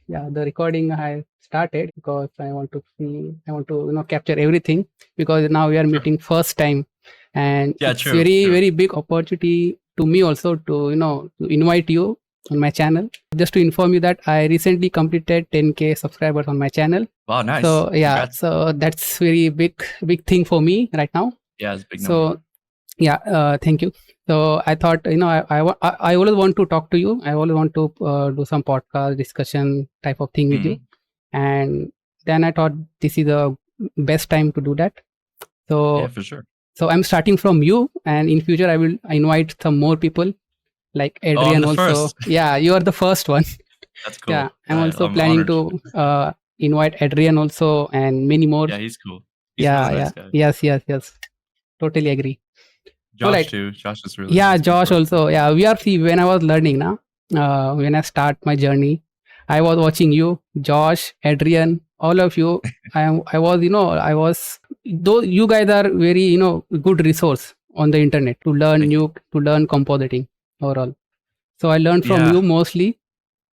the recording I started because I want to capture everything because now we are Sure. meeting first time, and Yeah, it's true, very true. very big opportunity to me also to to invite you on my channel. Just to inform you that I recently completed 10K subscribers on my channel. Wow, nice. So yeah, Congrats. so that's very big thing for me right now. Yeah, it's a big number. So yeah, thank you. So I thought, I always want to talk to you. I always want to do some podcast discussion type of thing with you. Mhm. And then I thought this is the best time to do that. Yeah, So, for sure. so I'm starting from you, and in future I will invite some more people like Oh, I'm Adrian the also. first. Yeah, you are the first one. That's Yeah, cool. I'm also I'm planning honored. to invite Adrian also and many more. Yeah, he's cool. He's a really Yeah, nice yeah, guy. yes. Totally agree. All Josh right. too. Josh is really Yeah, nice Josh people. also. Yeah, we are see when I was learning now. When I start my journey, I was watching you, Josh, Adrian, all of you. I was I was though you guys are very good resource on the internet to learn Thank you. Nuke, to learn compositing overall. So I learned from Yeah. you mostly,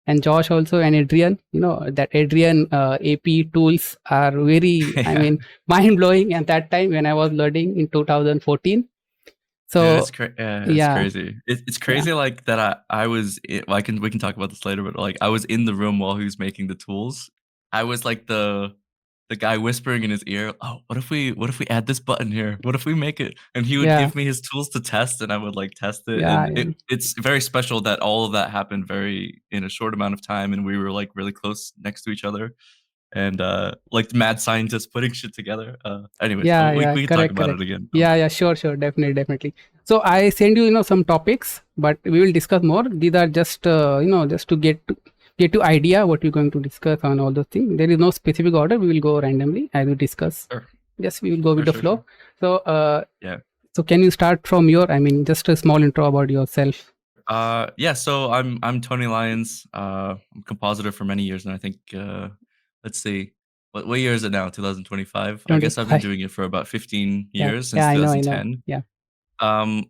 and Josh also, and Adrian. That Adrian AP tools are very Yeah. mind blowing at that time when I was learning in 2014. Dude, So it's yeah, crazy. It's yeah. crazy like that I was well, we can talk about this later, but like I was in the room while he was making the tools. I was like the guy whispering in his ear, "Oh, what if we add this button here? What if we make it?" And he would Yeah, give me his tools to test and I would like test it. yeah, And it's very special that all of that happened very in a short amount of time and we were like really close next to each other and like mad scientists putting shit together. Anyways, yeah, we yeah. we can talk about it Correct. again. Yeah, sure, definitely. So I send you, some topics, but we will discuss more. These are just, just to get you idea what you're going to discuss on all those things. There is no specific order. We will go randomly as we discuss. Sure. Yes, we will go with the Sure. flow. So, Yeah. so can you start from your? Just a small intro about yourself. Yeah, so I'm Tony Lyons. I'm a compositor for many years, and I think let's see, what year is it now? 2025. I guess I've been 25. doing it for about 15 Yeah, years yeah. since I know. 2010. Yeah,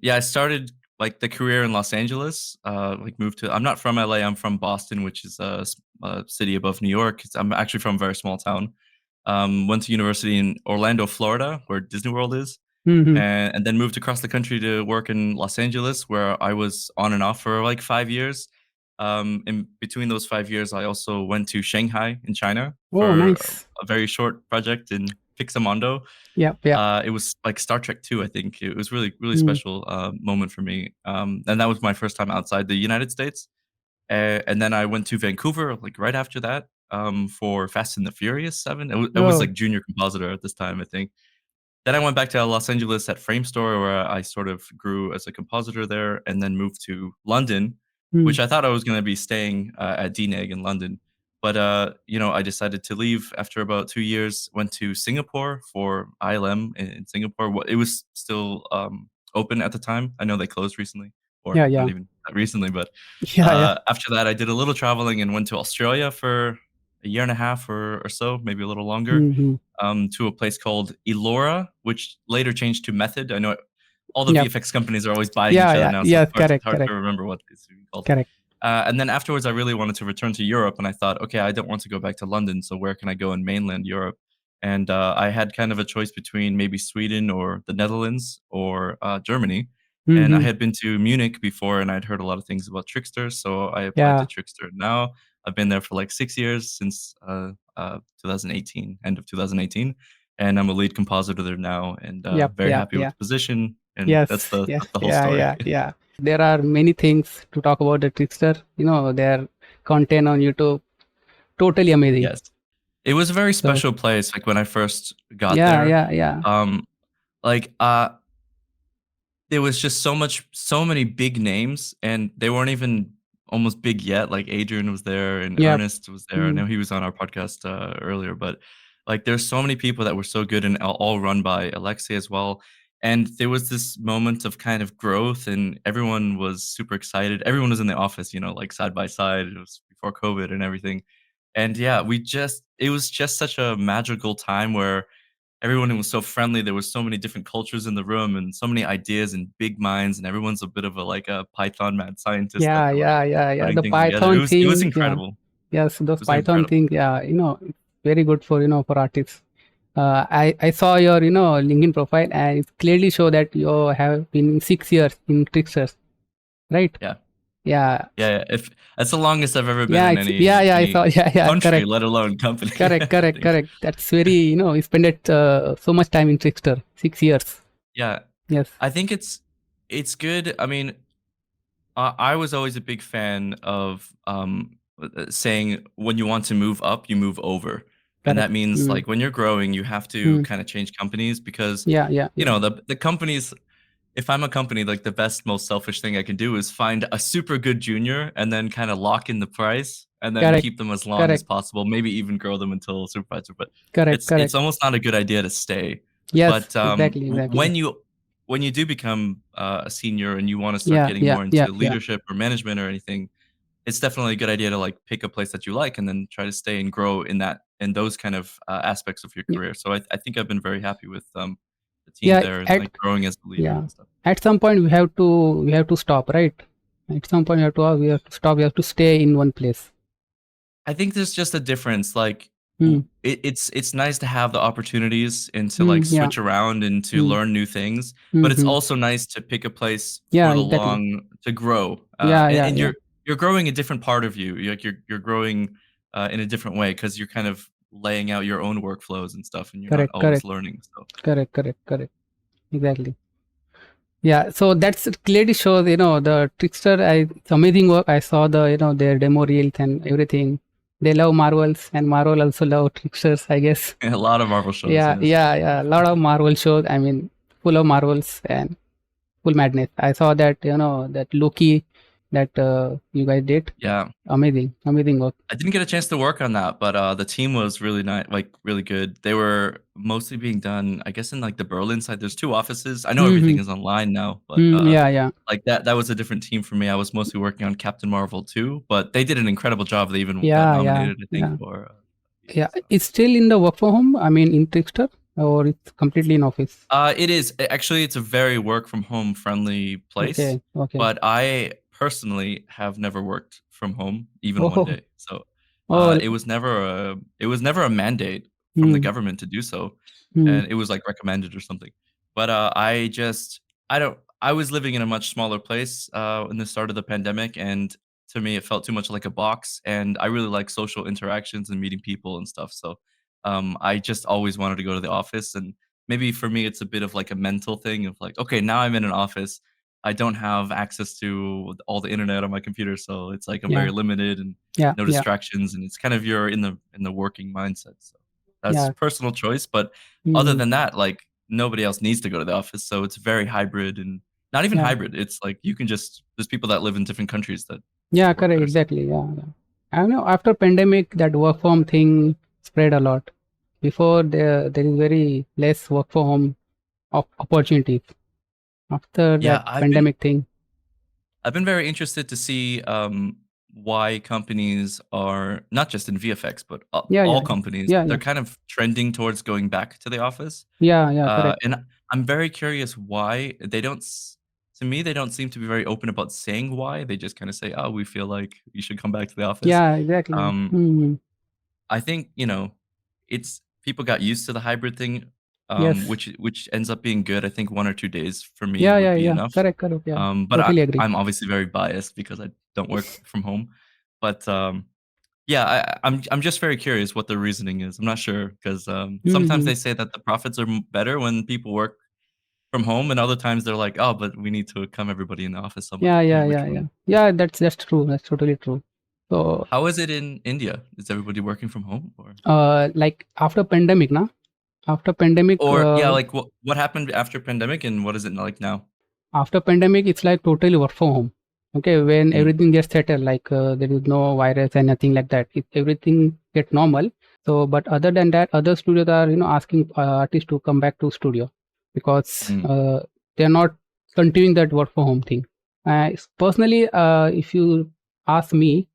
Yeah, I started like the career in Los Angeles. Like moved to. I'm not from LA. I'm from Boston, which is a city above New York. I'm actually from a very small town. Went to university in Orlando, Florida, where Disney World is. mm-hmm. And then moved across the country to work in Los Angeles, where I was on and off for like 5 years. In between those 5 years, I also went to Shanghai in China Oh, for nice. a very short project in Pixamondo. Yeah. It was like Star Trek 2, I think. It was really Mm. special moment for me. And that was my first time outside the United States. And then I went to Vancouver like right after that for Fast and the Furious 7. It was Oh, like junior compositor at this time, I think. Then I went back to Los Angeles at Framestore, where I sort of grew as a compositor there, and then moved to London, which mm. I thought I was going to be staying at DNEG in London. But I decided to leave after about 2 years. Went to Singapore for ILM in Singapore. It was still open at the time. I know they closed recently, or Yeah. not even that recently. But Yeah. after that, I did a little traveling and went to Australia for a year and a half or so, maybe a little longer, Mm-hmm. to a place called Elora, which later changed to Method. I know all the Yep. VFX companies are always buying each other now, so Yes, it's hard to remember what it's called. correct. And then afterwards, I really wanted to return to Europe, and I thought, okay, I don't want to go back to London, so where can I go in mainland Europe? And I had kind of a choice between maybe Sweden or the Netherlands or Germany. And I Mm-hmm. had been to Munich before, and I'd heard a lot of things about TRIXTER, so I applied to Yeah, TRIXTER. Now I've been there for like 6 years since 2018, end of 2018, and I'm a lead compositor there now, and very happy with yeah. the position. And that's Yes, that's the whole story. yeah. There are many things to talk about the Trickster. Their content on YouTube, totally amazing. Yes. It was a very So special place, like, when I first got yeah, there. yeah. Um, like, there was just so many big names, and they weren't even almost big yet. Like, Adrian was there and Yep. Ernest was there. I Mm. know he was on our podcast, earlier, but, like, there's so many people that were so good and all run by Alexei as well. And there was this moment of kind of growth, and everyone was super excited. Everyone was in the office, like, side by side. It was before COVID and everything. And, yeah, it was just such a magical time where everyone was so friendly. There was so many different cultures in the room and so many ideas and big minds, and everyone's a bit of a Python mad scientist that Yeah, are, like, yeah. putting The things together. Python It was thing, yeah. incredible. Yes, It those was Python incredible. things, yeah, it's very good for, for artists. I saw your, LinkedIn profile, and it clearly show that you have been 6 years in Tricksters, right? Yeah. Yeah, Yeah, if that's the longest I've ever been yeah, in I saw, any yeah, country, correct, let alone company, I think. correct. That's very, you spend it so much time in Trickster, 6 years. Yeah, Yes, I think it's good. I mean, I was always a big fan of saying when you want to move up, you move over, and that correct. means like when you're growing, you have to Mm. kind of change companies because Yeah. the companies. If I'm a company, like the best, most selfish thing I can do is find a super good junior and then kind of lock in the price and then Correct, keep them as long as correct, possible. Maybe even grow them until supervisor. But it's correct. almost not a good idea to stay. Yes, But exactly. when you do become a senior and you want to start getting more into Yeah, leadership or management or anything, it's definitely a good idea to like pick a place that you like and then try to stay and grow in those kind of aspects of your yeah, career. So I think I've been very happy with the team yeah. there and like growing as a leader Yeah, and stuff. at some point we have to stop, right? At some point we have to stop. We have to stay in one place. I think there's just a difference. Like Hmm. it's nice to have the opportunities and to like Yeah. switch around and to Hmm. learn new things, but it's Hmm. also nice to pick a place Yeah, for the exactly. long to grow. And Yeah. you're growing a different part of you. Like you're growing in a different way because you're kind of laying out your own workflows and stuff, and you're not Correct, always learning. So correct. Exactly. Yeah. So that's clearly shows, the Trickster. It's amazing work. I saw the, their demo reels and everything. They love Marvels, and Marvel also love Tricksters, I guess. a lot of Marvel shows, Yeah, yes. yeah. A lot of Marvel shows. I mean, full of Marvels and full madness. I saw that, that Loki that you guys did. Yeah. Amazing work. I didn't get a chance to work on that, but the team was really nice, like really good. They were mostly being done, I guess, in like the Berlin side. There's two offices. I know everything Mm-hmm. is online now, but Yeah. like that was a different team for me. I was mostly working on Captain Marvel too, but they did an incredible job. They even got nominated, I think, Yeah. for Yeah. so. It's still in the work from home. I mean, in Trickster, or it's completely in office. It is actually it's a very work from home friendly place, Okay. but I personally have never worked from home even one Oh, day. So oh. it was never a mandate from the Hmm. government to do so, Hmm. and it was like recommended or something. But I was living in a much smaller place in the start of the pandemic, and to me it felt too much like a box. And I really like social interactions and meeting people and stuff. So I just always wanted to go to the office and maybe for me it's a bit of like a mental thing of like okay now I'm in an office, I don't have access to all the internet on my computer, so it's like I'm Yeah. very limited and no Yeah. distractions, and it's kind of you're in the working mindset. So that's Yeah. personal choice, but other Hmm. than that, like nobody else needs to go to the office, so it's very hybrid. And not even Yeah. hybrid, it's like you can just there's people that live in different countries that Yeah. work Correct. there. So Exactly. Yeah. I know after pandemic that work from thing spread a lot. Before there is very less work from home opportunities. After yeah, that pandemic thing. I've been very interested to see why companies are not just in VFX, but all Yeah. companies. They're Yeah. kind of trending towards going back to the office, Yeah. Correct. and I'm very curious why they don't. To me, they don't seem to be very open about saying why. They just kind of say, "Oh, we feel like you should come back to the office." Yeah. Exactly. Um, Hmm. I think, it's people got used to the hybrid thing, Yes. which ends up being good. I think 1 or 2 days for me would be Yeah. enough. Correct. Yeah. But Totally agree. I'm obviously very biased because I don't work from home. But, yeah, I'm just very curious what the reasoning is. I'm not sure 'cause, sometimes Hmm. they say that the profits are better when people work from home, and other times they're like, "Oh, but we need to come everybody in the office." I'm like, which Yeah. one?" Yeah, that's true. That's totally true. So, How is it in India? Is everybody working from home or like after pandemic, na? After pandemic, yeah, like what happened after pandemic and what is it like now? it's like totally work from home. Okay, when Mm, everything gets settled, like there is no virus and nothing like that. Everything get normal. So, but other than that, other studios are asking artists to come back to studio because mm. they are not continuing that work from home thing. Personally, if you ask me,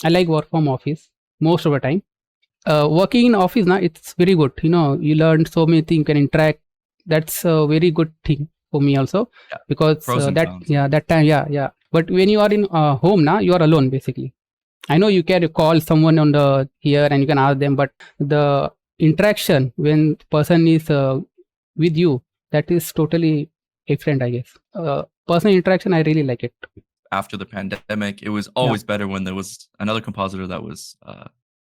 I like work from office most of the time. Working in office now, it's very good. You learn so many things, you can interact. That's a very good thing for me also Yeah, because pros and cons. that time, yeah. But when you are in home now, you are alone basically. I know you can call someone on the here and you can ask them, but the interaction when person is with you, that is totally different, I guess. Personal interaction, I really like it. After the pandemic, it was Yeah, always better when there was another compositor that was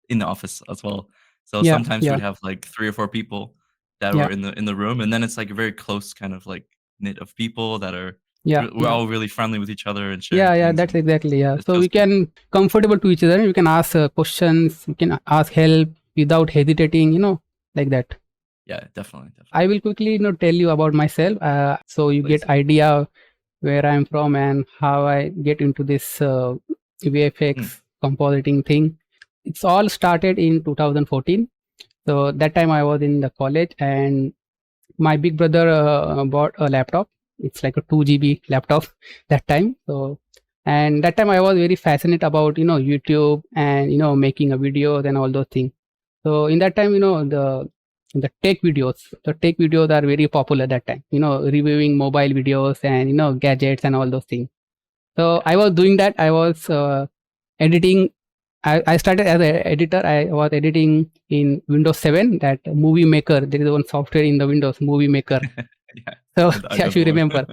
in the office as well. So yeah, sometimes yeah, we'd have like 3 or 4 people that yeah, were in the room, and then it's like a very close kind of like knit of people that are yeah, we're yeah. all really friendly with each other and sharing Yeah, things, that's and exactly, yeah. it So feels we good. can comfortable to each other. We can ask questions. We can ask help without hesitating. Like that. Yeah, definitely, I definitely. will quickly tell you about myself. So you Please. get idea where I'm from and how I get into this Mm. VFX compositing thing. It's all started in 2014. So that time I was in the college and my big brother bought a laptop. It's like a 2 GB laptop that time. So, and that time I was very fascinated about YouTube and making a videos and all those things. So in that time, the tech videos are very popular that time. Reviewing mobile videos and gadgets and all those things. So Yeah. I was doing that. I was editing. I started as an editor. I was editing in Windows 7, that movie maker. There is one software in the Windows, movie maker. Yeah, So I yeah, know if the you one. remember.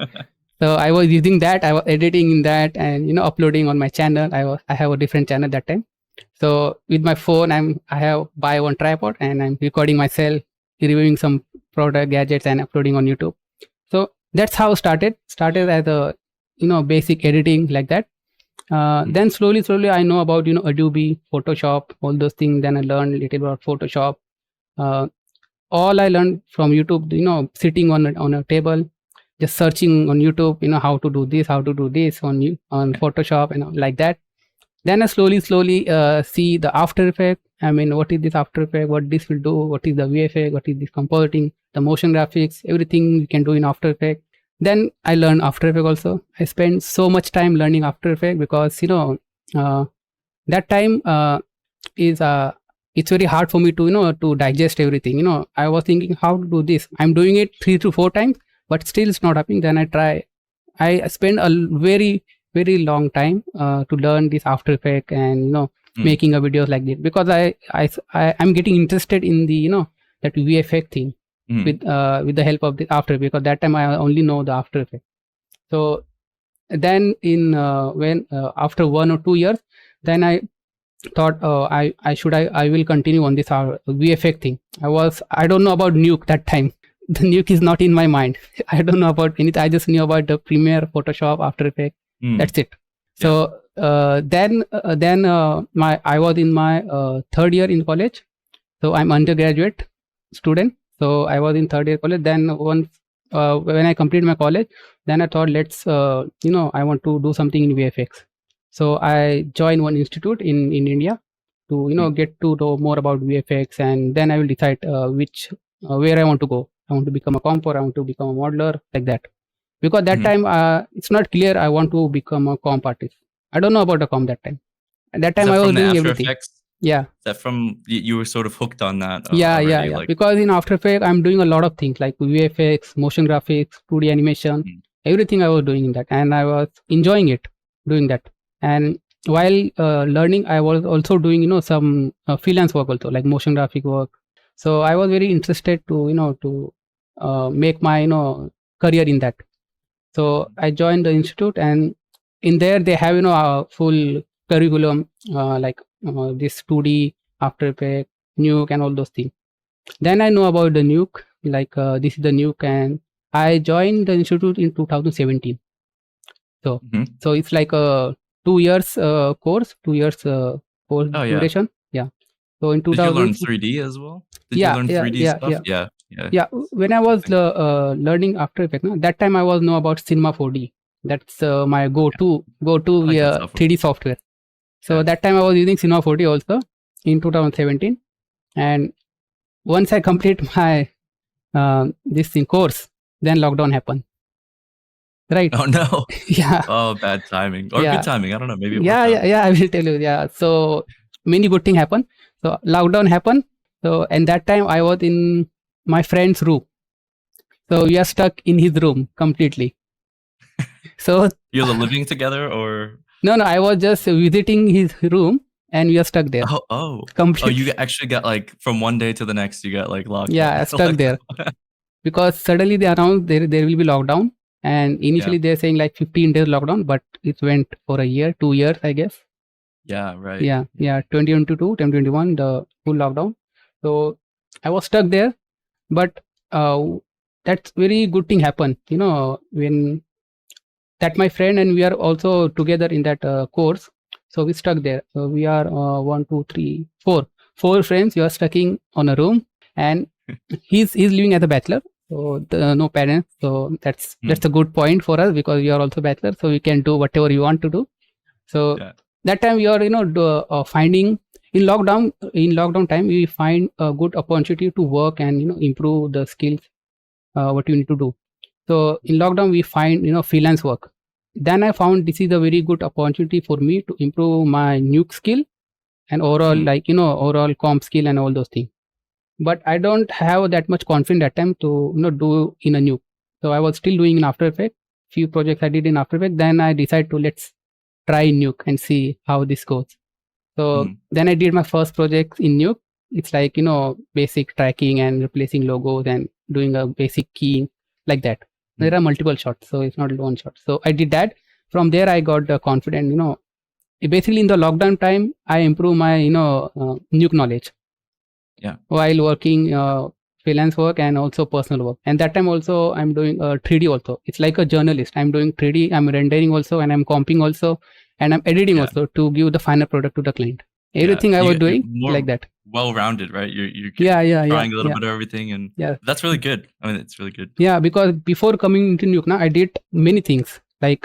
So I was using that. I was editing in that and uploading on my channel. I have a different channel that time. So with my phone, I have buy one tripod and I'm recording myself, reviewing some product gadgets and uploading on YouTube. So that's how started as a basic editing like that. Mm. Then slowly I know about Adobe, Photoshop, all those things. Then I learned a little about Photoshop. Uh, all I learned from YouTube. Sitting on a table, just searching on YouTube. How to do this, how to do this on Photoshop, and like that. Then I slowly see the After Effect. I mean, what is this After Effect? What this will do? What is the VFX? What is this compositing? The motion graphics, everything you can do in After Effect. Then I learned After Effect also. I spent so much time learning After Effect because uh, that time is it's very hard for me to to digest everything. I was thinking how to do this. I'm doing it 3 to 4 times, but still it's not happening. Then I spend a very long time to learn this After Effect and Mm. making a videos like this because I'm getting interested in the that VFX thing Mm. with the help of the After Effect, because that time I only know the After Effect. So then in when after 1 or 2 years, then I thought I will continue on this VFX thing. I don't know about Nuke that time. The Nuke is not in my mind. I don't know about anything. I just knew about the Premiere, Photoshop, After Effects. Mm. That's it. Yeah. So then my I was in my third year in college. So I'm undergraduate student. So I was in third year college. Then once when I completed my college, then I thought let's I want to do something in VFX. So I joined one institute in India to Mm. get to know more about VFX, and then I will decide which where I want to go. I want to become a comp or I want to become a modeler, like that. Because that Mhm. time it's not clear I want to become a comp artist. I don't know about a comp that time. At that Is time that I was from the doing After everything. Effects? Yeah. Is that from you were sort of hooked on that Yeah, already? yeah. Like, Because in After Effects, I'm doing a lot of things like VFX, motion graphics, 2D animation, mm, everything I was doing in that, and I was enjoying it doing that. And while learning, I was also doing some freelance work also, like motion graphic work. So I was very interested to to make my career in that. So I joined the institute, and in there they have a full curriculum like this 2D, After Effects, Nuke, and all those things. Then I know about the Nuke, like this is the Nuke, and I joined the institute in 2017. So mhm. so it's like a 2 years course, 2 years course Oh, yeah. duration. Yeah. So in Did you 2000, learn 3D as well? Did you yeah, learn yeah, 3D yeah, stuff? yeah. Yeah, yeah. Yeah, when I was Think learning After Effects, no, that time I was know about Cinema 4D. That's my go-to I like that software. 3D software. So Yeah. that time I was using Cinema 4D also in 2017. And once I complete my this thing course, then lockdown happened. Right? Oh, no. Yeah, Oh, bad timing or good yeah, timing. I don't know. Maybe it yeah, worked yeah, out. yeah. I will tell you. Yeah. So many good things happened. So lockdown happened. So and that time I was in my friend's room. So we are stuck in his room completely. So You're living together or no, I was just visiting his room. and we are stuck there Oh, completely. you actually got like from one day to the next, you got like locked Yeah, stuck locked there up. because suddenly they announced there will be lockdown, and Yeah, initially they're saying like 15 days lockdown, but it went for a year, 2 years, I guess. yeah, right. Yeah, 2022, 2021, the full lockdown. So I was stuck there, but uh, that's very good thing happened. When that my friend and we are also together in that course, so we stuck there. So we are one, two, three, four friends. We are stuck in on a room, and he's living as a bachelor, so no parents. So that's Mm, a good point for us because we are also bachelor, so we can do whatever we want to do. So yeah. that time we are finding in lockdown time we find a good opportunity to work and improve the skills what you need to do. So in lockdown we find freelance work. Then I found this is a very good opportunity for me to improve my Nuke skill and overall Mm, overall comp skill and all those things. But I don't have that much confidence that time to do in a Nuke. So I was still doing in After Effects. Few projects I did in After Effects. Then I decided to let's try Nuke and see how this goes. So mm, then I did my first project in Nuke. It's like basic tracking and replacing logos and doing a basic keying like that. There mm. are multiple shots, so it's not one shot. So I did that. From there, I got the confidence. Basically in the lockdown time, I improved my Nuke knowledge Yeah. while working freelance work and also personal work. And that time also I'm doing 3D also. It's like a journalist. I'm doing 3D. I'm rendering also, and I'm comping also, and I'm editing Yeah. also to give the final product to the client. Yeah. Everything I was You're doing like more that. well-rounded, right? You're Yeah, yeah, yeah, trying a little yeah, bit of everything, and yeah. that's really good. I mean, it's really good. Yeah, because before coming into Nuke, I did many things like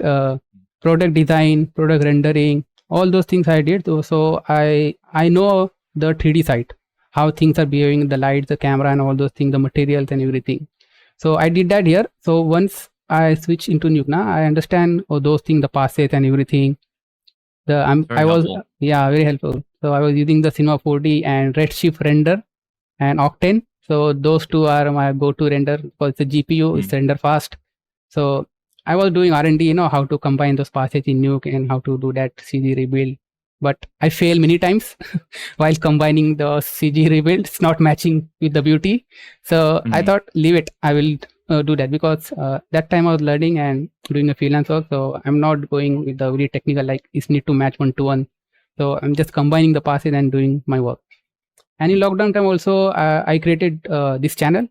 product design, product rendering, all those things I did. So I know the 3D side, how things are behaving, the lights, the camera, and all those things, the materials and everything. So I did that here. So once I switch into Nuke, I understand all those things, the passes and everything. It's I very was helpful. yeah, very helpful. So I was using the Cinema 4D and Redshift render and Octane. So those two are my go-to render because the GPU is Mm, render fast. So I was doing R&D, how to combine those passes in Nuke and how to do that CG rebuild. But I fail many times while combining the CG rebuild. It's not matching with the beauty. So I mhm. thought, leave it. I will do that because that time I was learning and doing a freelance work. So I'm not going with the very technical, like it's need to match one to one. So I'm just combining the passes and doing my work. And in Mm, lockdown time also, I created this channel.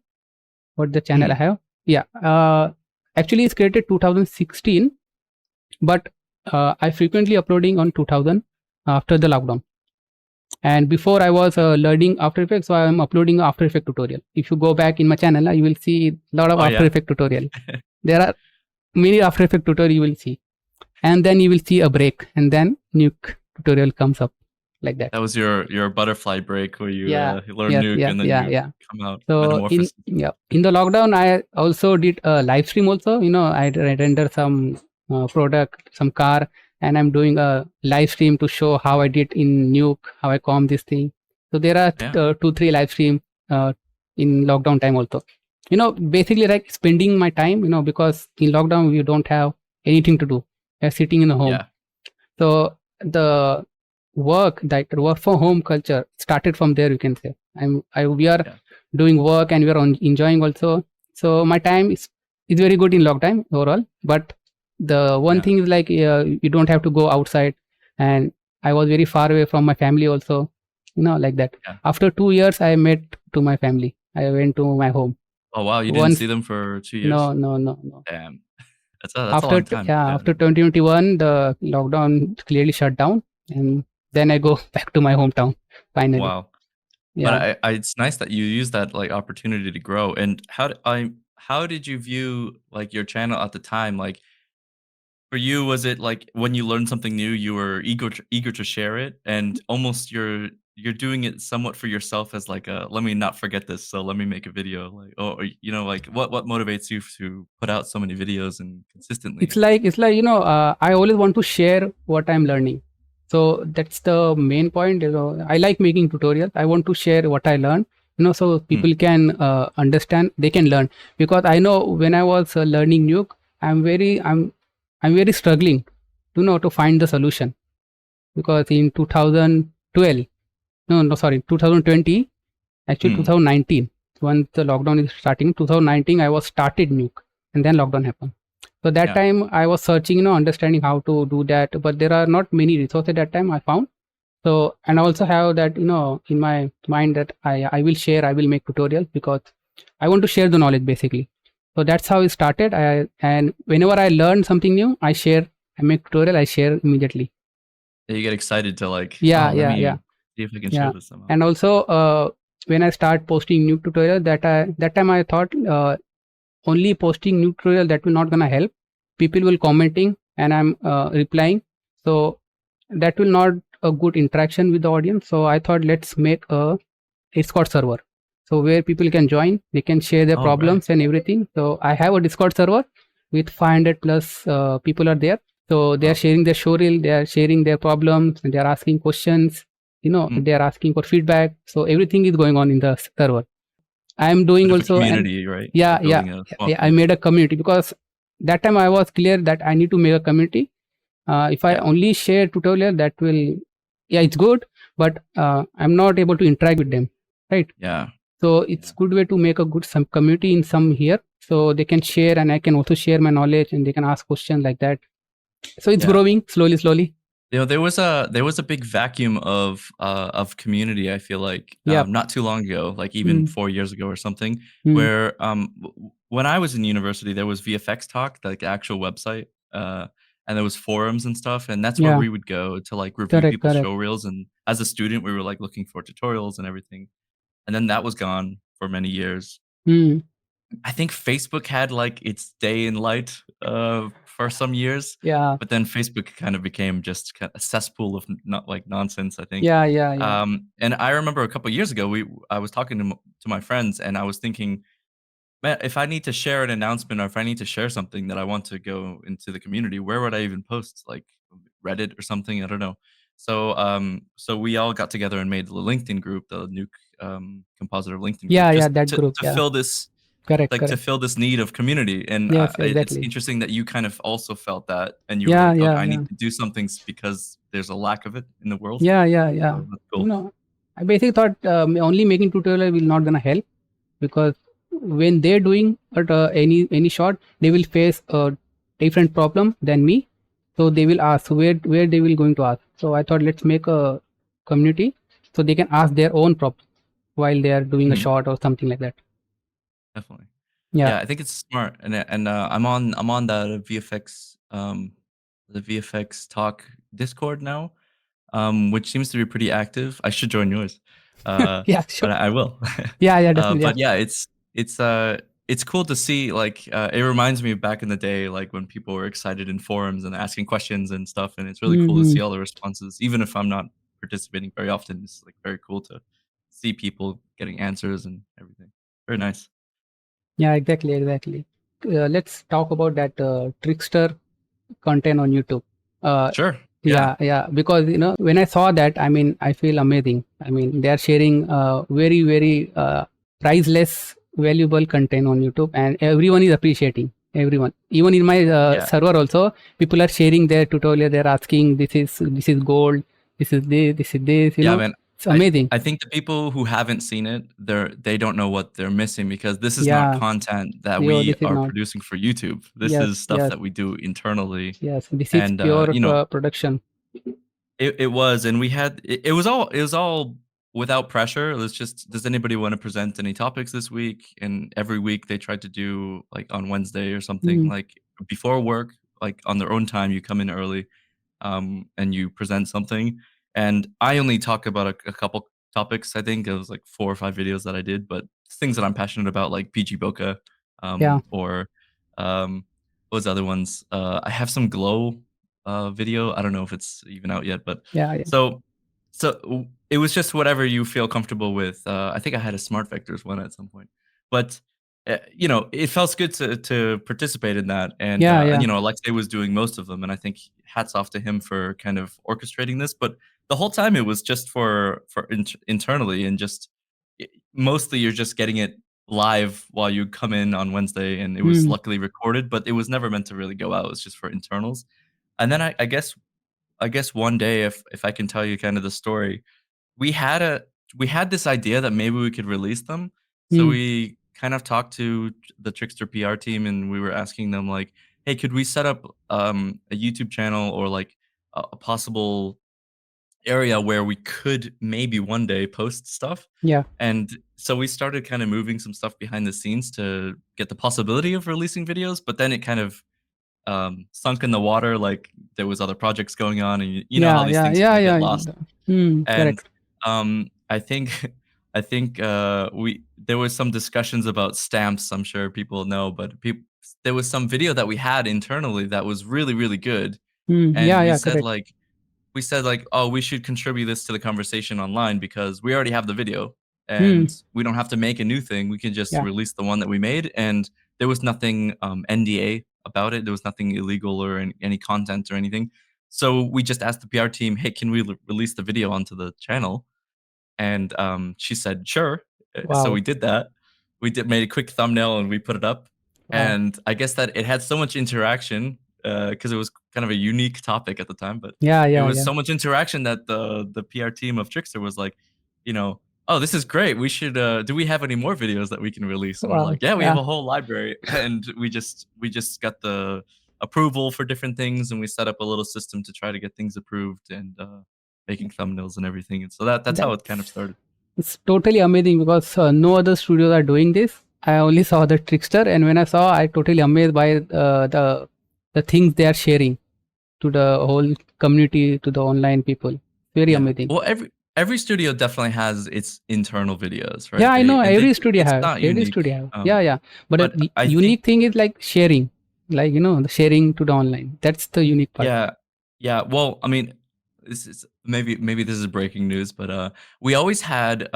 What the channel I mm. have? Yeah, actually it's created 2016, but I frequently uploading on 2000 after the lockdown. And before I was learning After Effects, so I am uploading After Effects tutorial. If you go back in my channel, you will see a lot of Oh, After yeah? Effects tutorial. There are many After Effects tutorial you will see, and then you will see a break, and then Nuke tutorial comes up like that. That was your butterfly break where Yeah, you learn yes, Nuke yeah, and then yeah, you yeah. come out So metamorphosis. in the lockdown, I also did a live stream. Also, I render some product, some car, and I'm doing a live stream to show how I did in Nuke, how I comb this thing. So there are Yeah. 2, 3 live stream in lockdown time also. Basically like spending my time. Because in lockdown we don't have anything to do. We're sitting in the home. Yeah. So the work from home culture started from there. You can say we are Yeah. doing work and we are enjoying also. So my time is very good in lockdown overall. But the one Yeah. thing is like you don't have to go outside, and I was very far away from my family also. Like that. Yeah. After 2 years, I met to my family. I went to my home Oh, wow, you didn't see once. them for 2 years? No, no, no, no. Damn. That's a long time. Yeah. After 2021, the lockdown clearly shut down, and then I go back to my hometown finally. Wow. But Yeah, it's nice that you use that, like, opportunity to grow, and how did you view, like, your channel at the time? Like, for you, was it, like, when you learned something new, you were eager to share it, and almost you're doing it somewhat for yourself as, like, a, "Let me not forget this, so let me make a video," like, or, like, what motivates you to put out so many videos and consistently? it's like I always want to share what I'm learning. So that's the main point. I like making tutorials. I want to share what I learn. So Mm, people can understand. They can learn because I know when I was learning Nuke, I'm very struggling to find the solution because in 2000 12. No, sorry, 2020. Actually, Mm, 2019. When the lockdown is starting, 2019, I was started Nuke, and then lockdown happened. So that yeah. time I was searching, understanding how to do that, but there are not many resources at that time I found. So, and I also have that, in my mind that I will share, I will make tutorials because I want to share the knowledge basically. So that's how it started. And whenever I learn something new, I share, I make tutorial, I share immediately. Yeah, you get excited to like, Yeah, oh, let yeah, yeah, me see if I can share yeah. this somehow. And also, when I start posting new tutorial, that time I thought only posting new tutorial that will not gonna help. People will commenting and I'm replying, so that will not a good interaction with the audience. So I thought let's make a Discord server, so where people can join, they can share their Oh, right. problems and everything. So I have a Discord server with 500 plus people are there. So they are Wow. sharing their showreel, they are sharing their problems, and they are asking questions. Mm. They are asking for feedback. So everything is going on in the server. I am A doing bit of a also, and community, right? yeah, You're yeah, building a yeah, small yeah, I made community. a community because that time I was clear that I need to make a community. If I Yeah. only share tutorial, that will, yeah, it's good, but I'm not able to interact with them, right? Yeah. So it's Yeah. good way to make a good some community in some here, so they can share and I can also share my knowledge and they can ask questions like that. So it's Yeah. growing slowly, slowly. There was a big vacuum of community, I feel like, Yeah. not too long ago, like even Mm, 4 years ago or something, mm, where, when I was in university, there was VFX Talk, like the actual website, and there was forums and stuff, and that's where yeah. we would go to, like, review Correct. people's Correct. show reels, and as a student, we were, like, looking for tutorials and everything, and then that was gone for many years. Mm, I think Facebook had, like, its day in light, for some years, yeah. but then Facebook kind of became just a cesspool of not like nonsense, I think. Yeah. Yeah. Yeah. And I remember a couple years ago, I was talking to my friends, and I was thinking, man, if I need to share an announcement or if I need to share something that I want to go into the community, where would I even post? Like Reddit or something? I don't know. So we all got together and made the LinkedIn group, the Nuke Compositor LinkedIn group, Yeah. Yeah. just That to group. to Yeah. fill this Correct. like to Correct. fill this need of community. And Yes. it's Exactly. interesting that you kind of also felt that, and you were Yeah. like, okay, Yeah. I need Yeah. to do something because there's a lack of it in the world. Yeah. Yeah. Yeah. So that's cool. I basically thought only making tutorial will not gonna help because when they're doing at any shot, they will face a different problem than me. So they will ask where they will going to ask. So I thought let's make a community so they can ask their own problem while they are doing a Mhm. shot or something like that. Definitely. Yeah. Yeah, I think it's smart, and I'm on the VFX Talk Discord now, which seems to be pretty active. I should join yours, Yeah. Sure. but I will. Yeah. Yeah. Definitely. Yeah. But yeah, it's cool to see. Like, it reminds me of back in the day, like when people were excited in forums and asking questions and stuff, and it's really cool to Hmm. see all the responses, even if I'm not participating very often. It's like very cool to see people getting answers and everything. Very nice. Yeah. Exactly. Exactly. Let's talk about that trickster content on YouTube. Uh, Sure. Yeah. yeah, yeah, because when I saw that, I mean, I feel amazing. I mean, they are sharing very, very priceless, valuable content on YouTube, and everyone is appreciating. Everyone, even in my Yeah. server, also people are sharing their tutorial. They're asking, "This is gold. This is this. This is this." Yeah, man. It's I amazing. I think the people who haven't seen it, they don't know what they're missing because this is not Yeah, content that yo, we this is are not. producing for YouTube. This Yes, is stuff yes, that we do internally, yes. This is and, pure production. it was, and we had it was all without pressure. It was just, "Does anybody wanna present any topics this week?" And every week they tried to do, like, on Wednesday or something, Mm, like, before work, like, on their own time, you come in early, and you present something. And I only talk about a couple topics. I think it was like 4 or 5 videos that I did, but things that I'm passionate about, like PG Bokeh, yeah, or what was the other ones? I have some Glow video. I don't know if it's even out yet, but yeah, yeah. so it was just whatever you feel comfortable with. I think I had a Smart Vectors one at some point, but it felt good to participate in that. And Yeah, yeah. Alexei was doing most of them, and I think hats off to him for kind of orchestrating this. But the whole time it was just for internally, and just mostly you're just getting it live while you come in on Wednesday, and it was Mm, luckily recorded, but it was never meant to really go out. It's just for internals. And then I guess one day, if I can tell you kind of the story, we had this idea that maybe we could release them. So Hmm. we kind of talked to the Trickster PR team, and we were asking them like, "Hey, could we set up a YouTube channel or like a possible area where we could maybe one day post stuff?" Yeah. And so we started kind of moving some stuff behind the scenes to get the possibility of releasing videos, but then it kind of sunk in the water. Like there was other projects going on, and you know how Yeah. these Yeah. things Yeah. kind of get Yeah. lost. And, Correct. I think we there was some discussions about stamps, I'm sure people know, but there was some video that we had internally that was really, really good, and Yeah. Yeah. Correct. we said like, "Oh, we should contribute this to the conversation online because we already have the video, Hmm. and we don't have to make a new thing. We can just Yeah. release the one that we made." And there was nothing, NDA about it. There was nothing illegal or any content or anything. So we just asked the PR team, "Hey, can we release the video onto the channel?" And, she said, "Sure." So Wow. we did that. We made a quick thumbnail and we put it up. Wow. And I guess that it had so much interaction, because it was kind of a unique topic at the time, but Yeah. it Yeah. was Yeah. so much interaction that the PR team of Trickster was like, you know, "Oh, this is great. We should, do we have any more videos that we can release?" And we're Wow. like, "Yeah, we have Yeah. a whole library." And we just got the approval for different things, and we set up a little system to try to get things approved, and, making thumbnails and everything. And so that's how it kind of That's started. It's totally amazing because no other studios are doing this. I only saw the Trickster, and when I saw, I totally amazed by the things they are sharing to the whole community, to the online people. Very Yeah. amazing. Well, every studio definitely has its internal videos, Yeah, right? I know They every studio it's have. not Every unique. studio have. Yeah, yeah. But But the I think unique thing is like sharing, like the sharing to the online. That's the unique part. yeah. Yeah, well, I mean, this is maybe this is breaking news, but, we always had,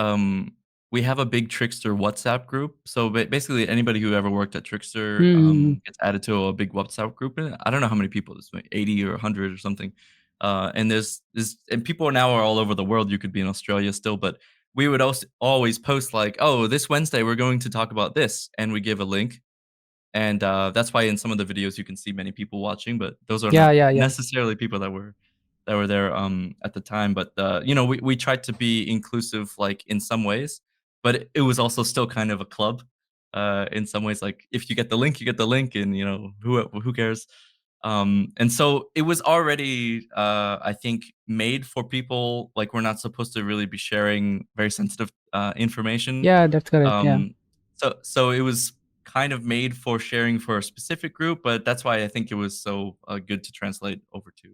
we have a big Trickster WhatsApp group. So basically anybody who ever worked at Trickster, Hmm. gets added to a big WhatsApp group, and I don't know how many people there's, like 80 or 100 or something. And there's and people now are all over the world. You could be in Australia still, but we would also always post like, "Oh, this Wednesday we're going to talk about this," and we give a link. And, that's why in some of the videos you can see many people watching, but those are Yeah, not yeah, yeah. necessarily people that were there, at the time. But, we tried to be inclusive, like, in some ways, but it was also still kind of a club, in some ways. Like, if you get the link, you get the link, and, who cares? And so it was already, I think, made for people. Like, we're not supposed to really be sharing very sensitive, information. Yeah, that's correct. Yeah. So it was kind of made for sharing for a specific group, but that's why I think it was so, good to translate over to,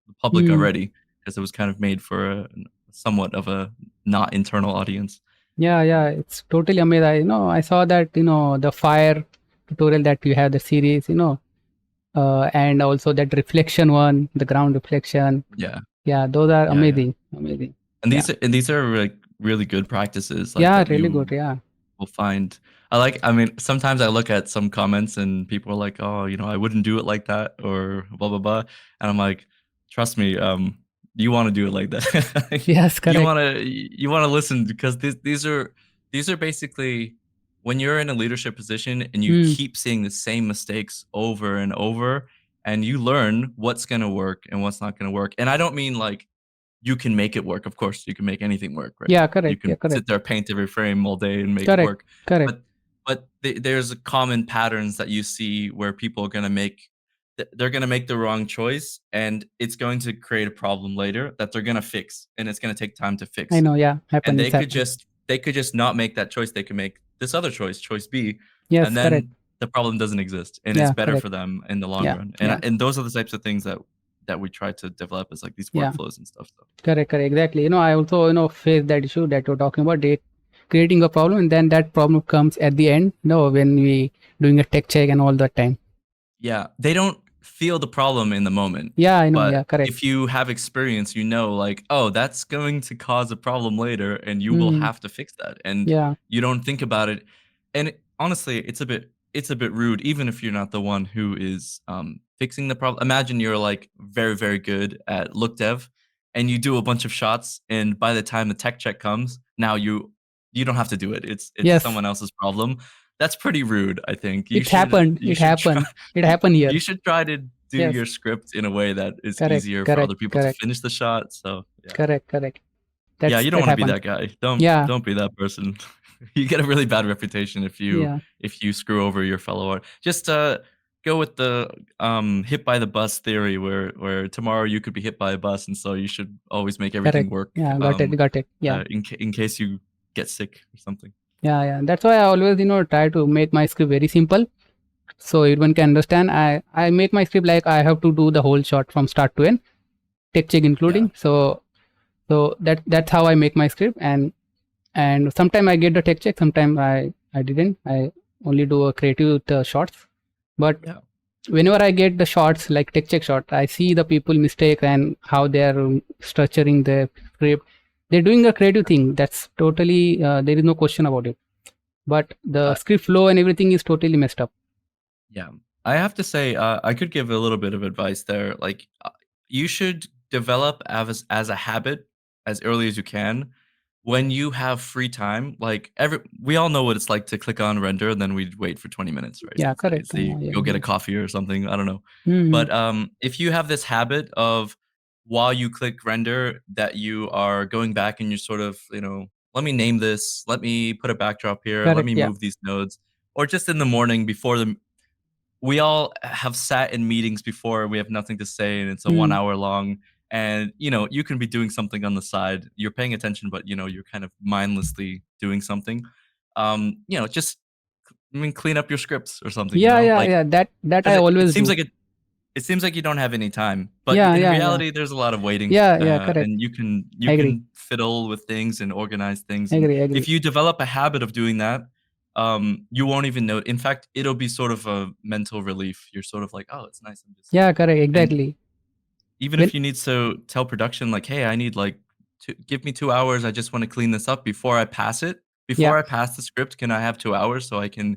the public Hmm. already, because it was kind of made for somewhat of a not internal audience. Yeah, yeah, it's totally amazing. I saw that, the fire tutorial that you have, the series, and also that reflection one, the ground reflection. Yeah, Yeah, those are yeah, yeah. amazing, amazing. And Yeah, these are like really good practices, like yeah, that really good. you Yeah, will find. I mean, sometimes I look at some comments and people are like, "Oh, I wouldn't do it like that," or blah blah blah, and I'm like, "Trust me, you want to do it like that. Like, yes, correct. you want to listen because these are basically when you're in a leadership position and you Hmm. keep seeing the same mistakes over and over, and you learn what's gonna work and what's not gonna work. And I don't mean like you can make it work. Of course, you can make anything work, right? Yeah, You correct. Yeah, can correct. sit there, paint every frame all day and make it Correct. work. Correct. But there's common patterns that you see where people are gonna they're gonna make the wrong choice, and it's going to create a problem later that they're gonna fix, and it's gonna take time to I fix. know. Yeah, And happen. It's happen. they could just not make that choice. They could make this other choice, choice B, and Yes, correct. then the problem doesn't exist, and it's Yeah, better correct. for them in the long Yeah, run. yeah, And those are the types of things that we try to develop as like these yeah. workflows and stuff. So Correct, correct. Exactly. I also face that issue that you're talking about. They creating a problem, and then that problem comes at the end. When we doing a tech check and all that time. yeah, they don't feel the problem in the moment, Yeah, I know. but Yeah, correct. if you have experience, like, "Oh, that's going to cause a problem later, and you will Hmm. have to fix that," and Yeah. you don't think about it. And honestly, it's a bit rude, even if you're not the one who is, fixing the problem. Imagine you're, like, very, very good at look dev, and you do a bunch of shots, and by the time the tech check comes, now you don't have to do it. It's Yes. someone else's problem. That's pretty rude, I think. It happened. You It should try happened. It happened here. you should try to do Yes. your script in a way that is Correct. easier for Correct. other people to Correct. finish the shot. So, yeah. Correct. Correct. Yeah, That's you don't that wanna be happens. that guy. Don't Yeah, don't be that person. You get a really bad reputation yeah, if you screw over your fellow art. Just, go with the, hit by the bus theory where tomorrow you could be hit by a bus, and so you should always make everything correct. work, Yeah, got it. Yeah, in case you get sick or something. yeah, yeah. That's why I always, try to make my script very simple so everyone can understand. I make my script like I have to do the whole shot from start to end, tech check Yeah. including. So that's how I make my script, and sometimes I get the tech check, sometimes I didn't. I only do a creative with the shots, but Yeah. whenever I get the shots like tech check shot, I see the people mistake and how they are structuring the script. They're doing a creative thing. That's totally there is no question about it. But the Uh, script flow and everything is totally messed up. yeah. I have to say, I could give a little bit of advice there. Like, you should develop as a habit as early as you can when you have free time. Like, we all know what it's like to click on render and then we'd wait for 20 minutes, right? Yeah, correct. Say Yeah, go get a yeah. coffee or something. I don't know. Hmm. But if you have this habit of while you click render that you are going back and you're sort of, let me name this, let me put a backdrop here, let Correct. me Yeah. move these nodes, or just in the morning before the we all have sat in meetings before, we have nothing to say, and it's a Hmm. 1 hour long, and, you can be doing something on the side. You're paying attention, but, you're kind of mindlessly doing something. Just, I mean, clean up your scripts or something, Yeah, yeah, like, yeah. That I 'cause it always seems do. like it seems like you don't have any time, but Yeah, in yeah, yeah. reality, there's a lot of waiting, Yeah, yeah. Correct. and you I agree. can fiddle with things and organize things, I and agree. I if agree. you develop a habit of doing that, you won't even know. In fact, it'll be sort of a mental relief. You're sort of like, "Oh, it's nice. I'm just," Yeah, correct. and Exactly. even When if you need to tell production like, "Hey, I need like give me 2 hours. I just wanna clean this up before I pass it. yeah, Before I pass the script, can I have 2 hours so I can,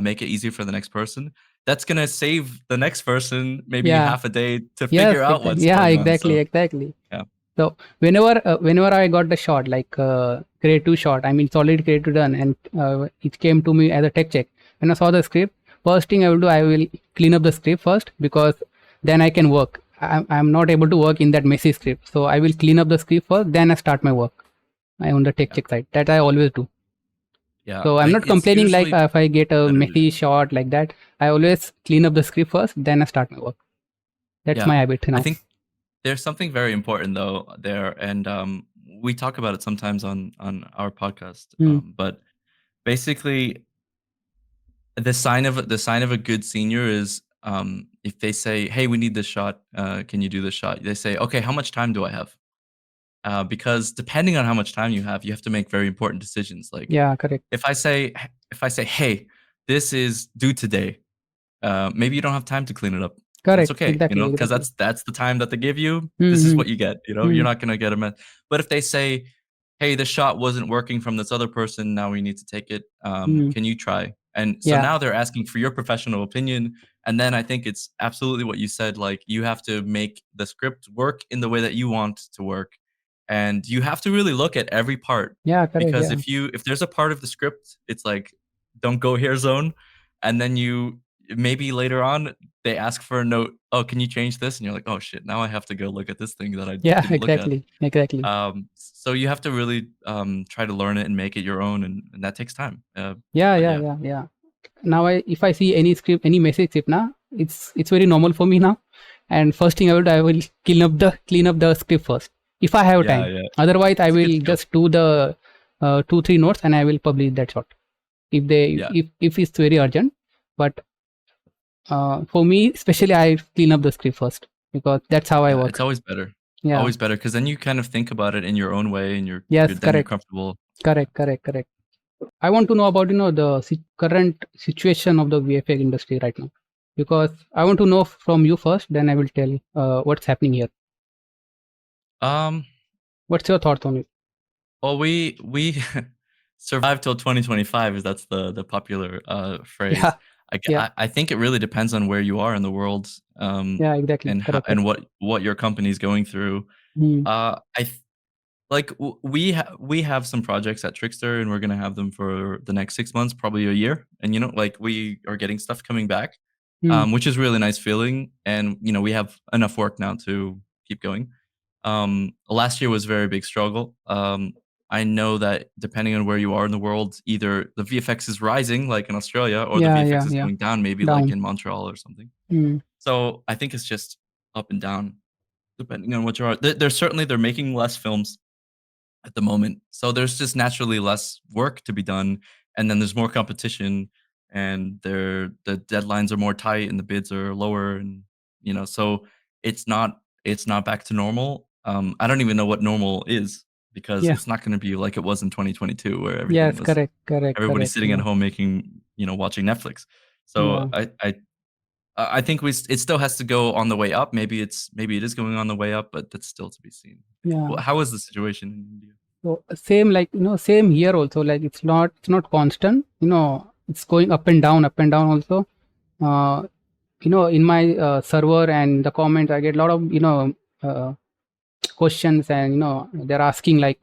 make it easier for the next person?" That's gonna save the next person maybe yeah. half a day to Yes, figure out exactly. what's Yeah, going on, exactly, so, exactly. yeah. So whenever I got the shot, like creative shot, I mean solid creative done, and it came to me as a tech check. When I saw the script, first thing I will do, I will clean up the script first because then I can work. I'm not able to work in that messy script, so I will clean up the script first, then I start my work. I on the tech Yeah, check side. That I always do. yeah, So I'm not it's complaining like usually if I get a better to do messy that. shot like that. I always clean up the script first, then I start my work. That's Yeah. my habit I now. think there's something very important though there, and, we talk about it sometimes on our podcast, Hmm. but basically the sign of a good senior is, if they say, "Hey, we need this shot. Can you do this shot?" They say, "Okay, how much time do I have?" Because depending on how much time you have to make very important decisions. Like Yeah, correct. if I say, "Hey, this is due today," maybe you don't have time to clean it up. That's Correct. okay, Exactly. because Exactly. that's the time that they give you. This is Hmm. what you get. You're Hmm. not gonna get a mess. But if they say, "Hey, this shot wasn't working from this other person. Now we need to take it. Hmm. Can you try?" And so Yeah. now they're asking for your professional opinion. And then I think it's absolutely what you said. Like you have to make the script work in the way that you want to work, and you have to really look at every part Yeah. Correct. because Yeah. if there's a part of the script, it's like don't go here zone, and then you maybe later on they ask for a note. Oh, can you change this? And you're like, oh shit, now I have to go look at this thing that I Yeah. didn't look at. Exactly. Exactly. So you have to really try to learn it and make it your own, and that takes time. Yeah. But Yeah. yeah, Yeah. Yeah. Now if I see any script, any message script now, it's very normal for me now. And first thing I will clean up the script first if I have yeah, time. yeah. Otherwise, I It's a good will skill. just do the 2 3 notes and I will publish that shot if they Yeah, if it's very urgent. But for me, especially, I clean up the script first because that's how I yeah. It's work. Yeah. always better because then you kind of think about it in your own way, and Yes. you're Correct. comfortable. Yeah. Correct. Correct. Correct. I want to know about the current situation of the VFX industry right now, because I want to know from you first. Then I will tell what's happening here. Um. What's your thoughts on it? Well, we survived till 2025, is that's the popular phrase. Yeah, yeah, I think it really depends on where you are in the world, yeah. Exactly. and Correct. and Correct. what your company's going through. Hmm. I like we have some projects at TRIXTER, and we're gonna have them for the next 6 months, probably a year. And like we are getting stuff coming back, Hmm. which is really nice feeling. And we have enough work now to keep going. Last year was a very big struggle. I know that depending on where you are in the world, either the VFX is rising, like in Australia, or the Yeah, VFX yeah, is yeah. going down, maybe like Down. in Montreal or something. Mm. So I think it's just up and down depending on what you are. They're making less films at the moment, so there's just naturally less work to be done, and then there's more competition, and the deadlines are more tight, and the bids are lower, and so it's not back to normal. I don't even know what normal is because Yeah. it's not going to be like it was in 2022, where everything Yes, was correct, correct, everybody correct. sitting at Yeah. home making watching Netflix. So Yeah. I think it still has to go on the way up. Maybe it is going on the way up, but that's still to be seen. Yeah. Well, how is the situation in India? So same, like, same here also, like it's not constant, it's going up and down also. Uh, in my server and the comments, I get a lot of uh, questions, and they're asking, like,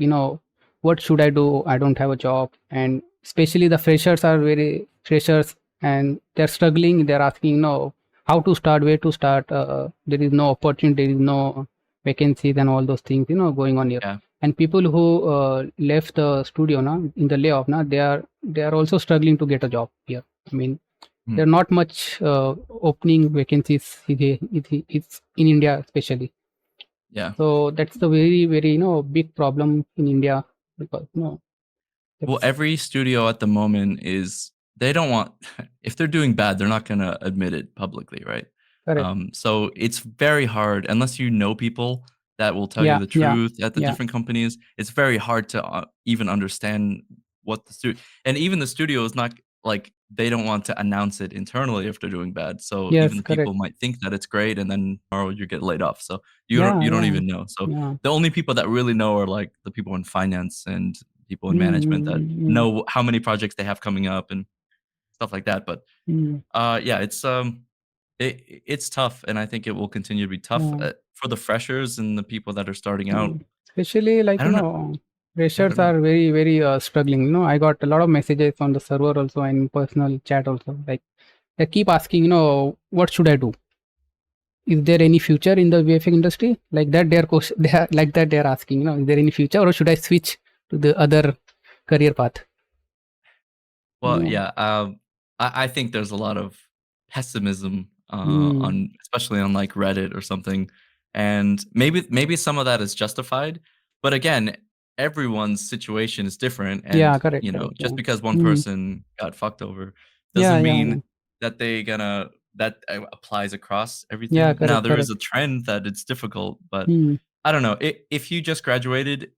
what should I do? I don't have a job. And especially the freshers are very freshers, and they're struggling. They're asking, how to start, where to start. There is no opportunity, there is no vacancies, and all those things going on here. Yeah. And people who left the studio now in the layoff now, they are also struggling to get a job here. I mean, Hmm. there are not much opening vacancies it's in India especially. Yeah. So that's the very, very, big problem in India, because, Well, that's every studio at the moment is they don't want if they're doing bad, they're not gonna admit it publicly, right? correct. So it's very hard unless you know people that will tell you Yeah, the yeah, truth at the yeah. different companies. It's very hard to even understand what the studio and even the studio is not like they don't want to announce it internally if they're doing bad. So even Yes, the people correct. might think that it's great, and then tomorrow you get laid off. So Yeah, you don't yeah, even know. So yeah. the only people that really know are like the people in finance and people in Mm, management that mm, mm, know how many projects they have coming up and stuff like that. But mm, yeah, it's tough, and I think it will continue to be tough yeah, for the freshers and the people that are starting out. mm. Especially, like, I don't know. I freshers don't know. are very, very struggling. I got a lot of messages on the server also, and personal chat also. Like, they keep asking, what should I do? Is there any future in the VFX industry? Like that, they're question, they are, like that they're asking, is there any future, or should I switch to the other career path? Well, yeah, I think there's a lot of pessimism Mm. on, especially on like Reddit or something, and maybe some of that is justified, but again, everyone's situation is different, Yeah, and correct, correct. just Yeah. because one Mm. person got fucked over Yeah, doesn't yeah, yeah. mean that that applies across Yeah, everything. Now correct, there is a correct. trend that it's difficult, but Mm. I don't know if you just graduated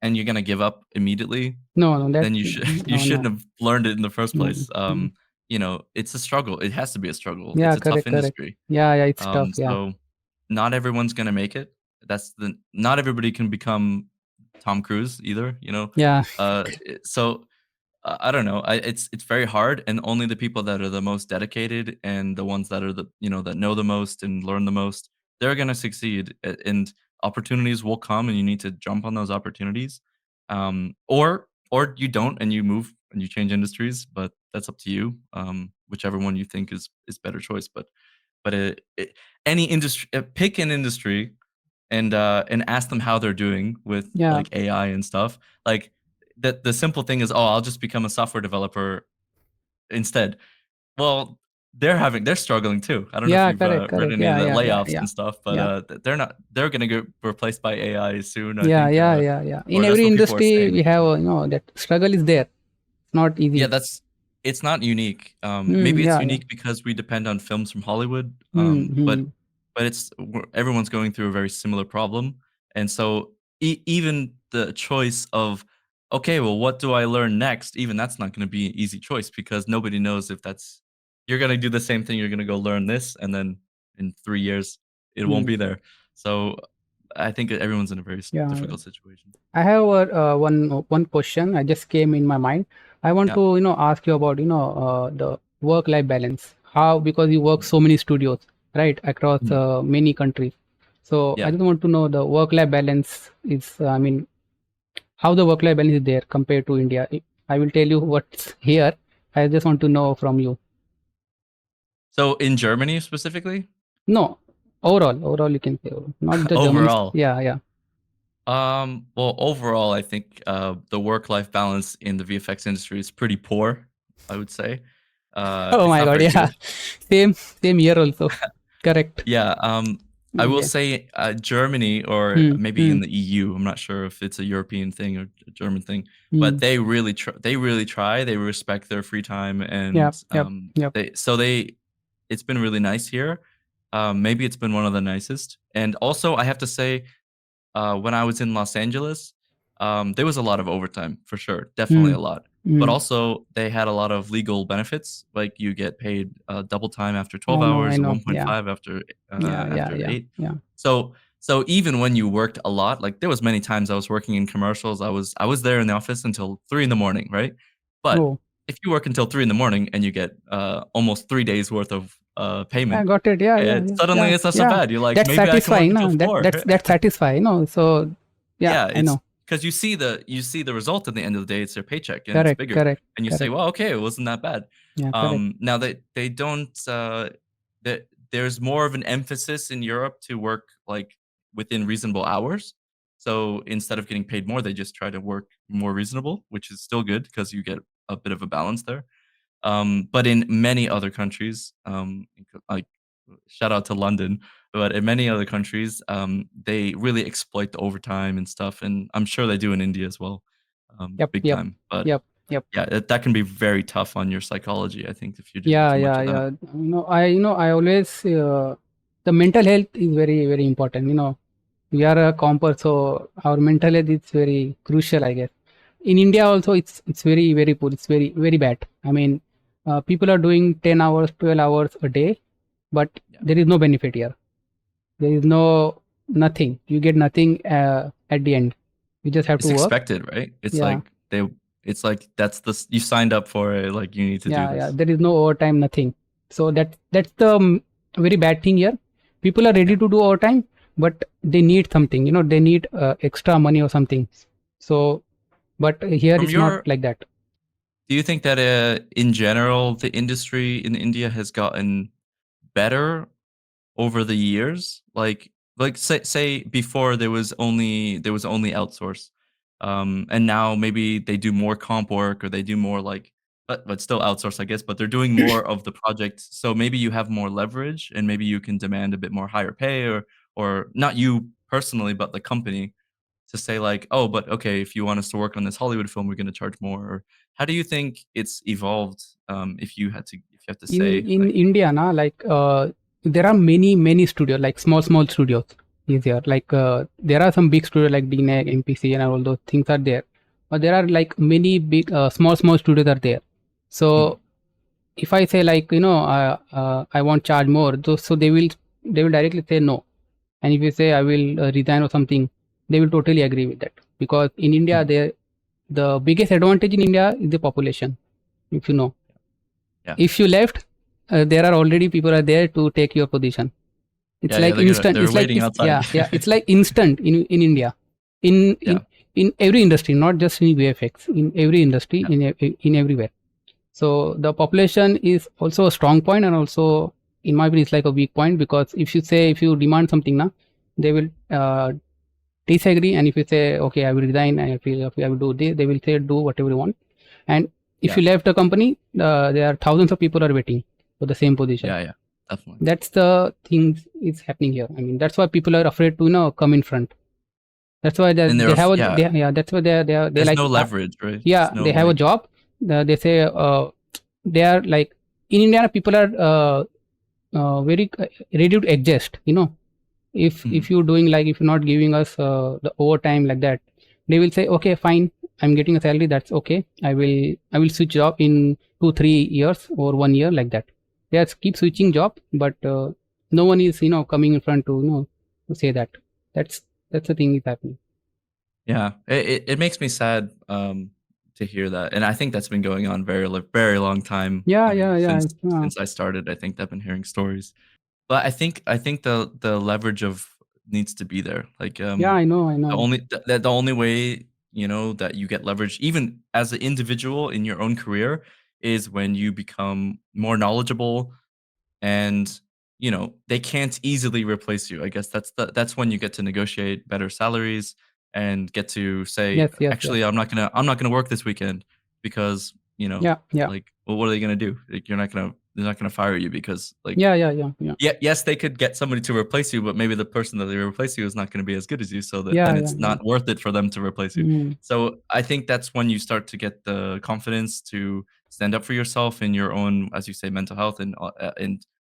and you're gonna give up immediately, No, no, that then you no, shouldn't no, have learned it in the first no. place. Mm. It's a struggle. It has to be a struggle. It's Yeah, a tough correct, correct. industry. Yeah, yeah, it's tough. Yeah, So not everyone's gonna make it. Not everybody can become Tom Cruise either, yeah, So I don't know. It's very hard, and only the people that are the most dedicated and the ones that are that know the most and learn the most, they're gonna succeed. And opportunities will come, and you need to jump on those opportunities. Or you don't, and you move and you change industries, but that's up to you. Whichever one you think is better choice. But any industry, pick an industry and ask them how they're doing with yeah, like AI and stuff. Like the simple thing is, oh, I'll just become a software developer instead. Well, they're struggling too. I don't know if yeah, you've correct, read correct. any of Yeah, the yeah, yeah, layoffs yeah, and stuff, but yeah, they're gonna get replaced by AI soon. I yeah, think, yeah, yeah, yeah. In or that's every what people are industry, saying. we have, So that struggle is there. It's not yeah, easy. it's not unique. Mm, Maybe it's yeah, yeah. unique because we depend on films from Hollywood. Mm, mm. But everyone's going through a very similar problem, and so even the choice of, okay, well, what do I learn next? Even that's not going to be an easy choice because nobody knows if that's you're going to do the same thing. You're going to go learn this, and then in 3 years it won't Mm. be there. So I think everyone's in a very Yeah. difficult situation. I have one question. I just came in my mind. I want Yeah. to ask you about the work-life balance. How, because you work so many studios, right, across Mhm. many countries. So I Yeah. just want to know the work-life balance is. I mean, how the work-life balance is there compared to India. I will tell you what's here. I just want to know from you. So in Germany specifically, No, overall, you can say overall. Not the Germany. overall, Yeah, yeah. Well, overall, I think the work-life balance in the VFX industry is pretty poor, I would say. Oh It's my not God, very yeah. good. Same here also. Correct. Yeah, I will Yes. say Germany or Hmm. maybe Hmm. in the EU. I'm not sure if it's a European thing or a German thing, but Hmm. they really they really try. They respect their free time, Yeah. and Yep. Yep. they it's been really nice here. Maybe it's been one of the nicest. And also, I have to say, when I was in Los Angeles, there was a lot of overtime for sure, definitely Hmm. a lot. But Hmm. also, they had a lot of legal benefits, like you get paid double time after 12 I know. I hours, know. Yeah. 1.5 Yeah. Yeah. after Yeah. 8. Yeah. So even when you worked a lot, like there was many times I was working in commercials, I was there in the office until 3 in the morning, right? But Oh, if you work until 3 in the morning and you get almost 3 days worth of I payment, got it. Yeah. Yeah. Yeah. suddenly Yeah. it's not so Yeah. bad. You're like, That's maybe I can work satisfying. until No? That 4. that's satisfying. No. So yeah, Yeah, I it's know. because you see the result at the end of the day, it's their paycheck and it's Correct. bigger, Correct. and you say, Correct. "Well, okay, it wasn't that bad." Yeah. Correct. Now they don't, that there's more of an emphasis in Europe to work, like, within reasonable hours. So, instead of getting paid more, they just try to work more reasonable, which is still good because you get a bit of a balance there. But in many other countries, like shout out to London, but in many other countries, they really exploit the overtime and stuff, and I'm sure they do in India as well, Yep. big Yep. time. But Yep. Yep. yeah, that can be very tough on your psychology, I think, if you're doing Yeah. too much Yeah. of that. Yeah. I always the mental health is very very important. We are a comper, so our mental health is very crucial, I guess. In India also, it's very very poor. It's very very bad. I mean, people are doing 10 hours, 12 hours a day, but Yeah, there is no benefit here. There is no nothing. You get nothing at the end. You just have to it's work. expected, right? Yeah, It's like that's the you signed up for it, like you need to do yeah. this. There is no overtime, nothing. So that's the very bad thing here. People are ready Yeah. to do overtime, but they need something. They need extra money or something. So, but here From it's not your like that. Do you think that in general the industry in India has gotten better over the years? Like say before there was only outsource. And now maybe they do more comp work or they do more like but still outsource, I guess, but they're doing more of the project. So maybe you have more leverage and maybe you can demand a bit more higher pay or not you personally, but the company to say like, "Oh, but okay, if you want us to work on this Hollywood film, we're gonna charge more," or how do you think it's evolved, if you have to in say, in like. India na, like there are many studios, like small studios is there. Like there are some big studios like DNAG, MPC, and all those things are there, but there are like many big small studios are there. So Mm, if I say like I want charge more, so they will directly say no. And if you say I will resign or something, they will totally agree with that, because in India, mm, the biggest advantage in India is the population. If you know, yeah. if you left, there are already people are there to take your position. It's Yeah, yeah, like instant. they're It's like waiting it's outside. yeah, yeah. It's like instant in India, in Yeah, in in every industry, not just in VFX. In every industry, yeah, in everywhere. So the population is also a strong point, and also in my opinion, it's like a weak point, because if you demand something now, they will disagree. And if you say okay, I will resign, I feel okay, I will do this, they will say do whatever you want. And if yeah, you left the company, there are thousands of people are waiting for the same position. yeah, yeah, definitely. That's the thing is happening here. I mean, that's why people are afraid to come in front. That's why And they have a they, yeah. That's why they there's like no leverage, right? yeah, There's no, they have a like. job. They say they are like, in India people are very ready to adjust. If Mhm, you're doing, like, if you're not giving us the overtime like that, they will say okay, fine, I'm getting a salary, that's okay, I will switch job in 2 3 years or 1 year, like that. They just keep switching job, but no one is coming in front to to say that. That's the thing is happening. yeah, it makes me sad, to hear that, and I think that's been going on very long time, Yeah, yeah, yeah. since I started. I think I've been hearing stories. But I think the leverage of needs to be there. Like, Yeah, I know, I the know. only the only way, that you get leverage, even as an individual in your own career, is when you become more knowledgeable and, they can't easily replace you. I guess that's when you get to negotiate better salaries, and get to say, Yes, yes, yes. actually, I'm not gonna work this weekend because Yeah, yeah, like, well, what are they gonna do? Like, they're not gonna fire you because like, yeah, yeah, yeah, yeah, yeah, yes, they could get somebody to replace you, but maybe the person that they replace you is not going to be as good as you, so that yeah, then yeah, it's yeah. not worth it for them to replace you. Mm. So I think that's when you start to get the confidence to stand up for yourself in your own, as you say, mental health and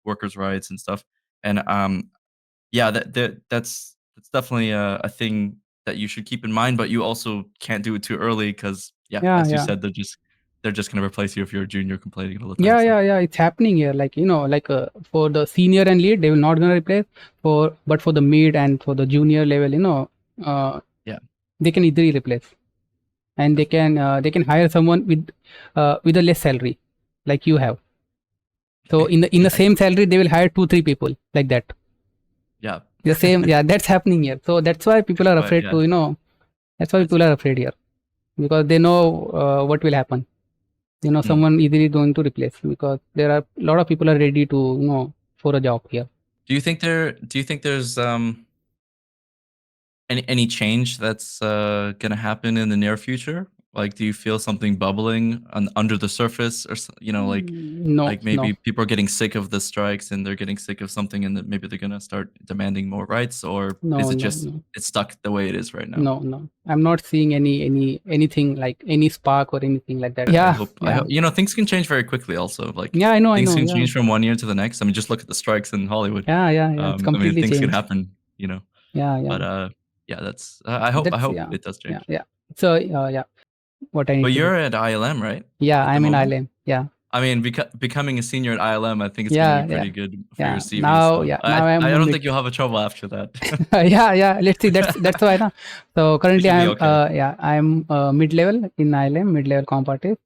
workers' rights and stuff. And yeah, that's definitely a thing that you should keep in mind, but you also can't do it too early because, yeah, Yeah, as you yeah. said, they're just going to replace you if you're a junior complaining all the time. Yeah, So yeah, yeah. It's happening here. Like, like for the senior and lead, they will not gonna replace but for the mid and for the junior level, uh, yeah, they can easily replace, and they can hire someone with a less salary, like you have. So in the yeah, same salary, they will hire 2 3 people like that. yeah. The same, yeah, that's happening here. So that's why people are But afraid yeah, to, that's why I people see. are afraid here, because they know what will happen. Mm. Someone easily going to replace, because there are a lot of people are ready to, for a job here. Do you think there's any change that's gonna happen in the near future? Like, do you feel something bubbling under the surface, or No, like no, maybe people are getting sick of the strikes and they're getting sick of something, and that maybe they're gonna start demanding more rights, or is no, it no, just no, it's stuck the way it is right now? no, no. I'm not seeing anything like any spark or anything like that. I Yeah, hope I yeah, hope things can change very quickly. Also, like yeah. I things know. can Yeah, change from one year to the next. I mean, just look at the strikes in Hollywood. yeah, yeah, yeah. It's I mean, completely things can changed. happen. Yeah, yeah. But yeah, that's I hope Yeah, it does yeah, change. yeah. So yeah, what I But need to do. you're at ILM, right? Yeah, At the I'm in moment? Ireland. Yeah, I mean, becoming a senior at ILM, I think it's gonna be yeah, yeah, pretty good for your yeah. CV, so Now I I'm I a don't mid. think you'll have a trouble after that. Yeah, yeah. Let's see. That's why now. So You currently should be I'm okay. I'm mid level in ILM, mid level comparative.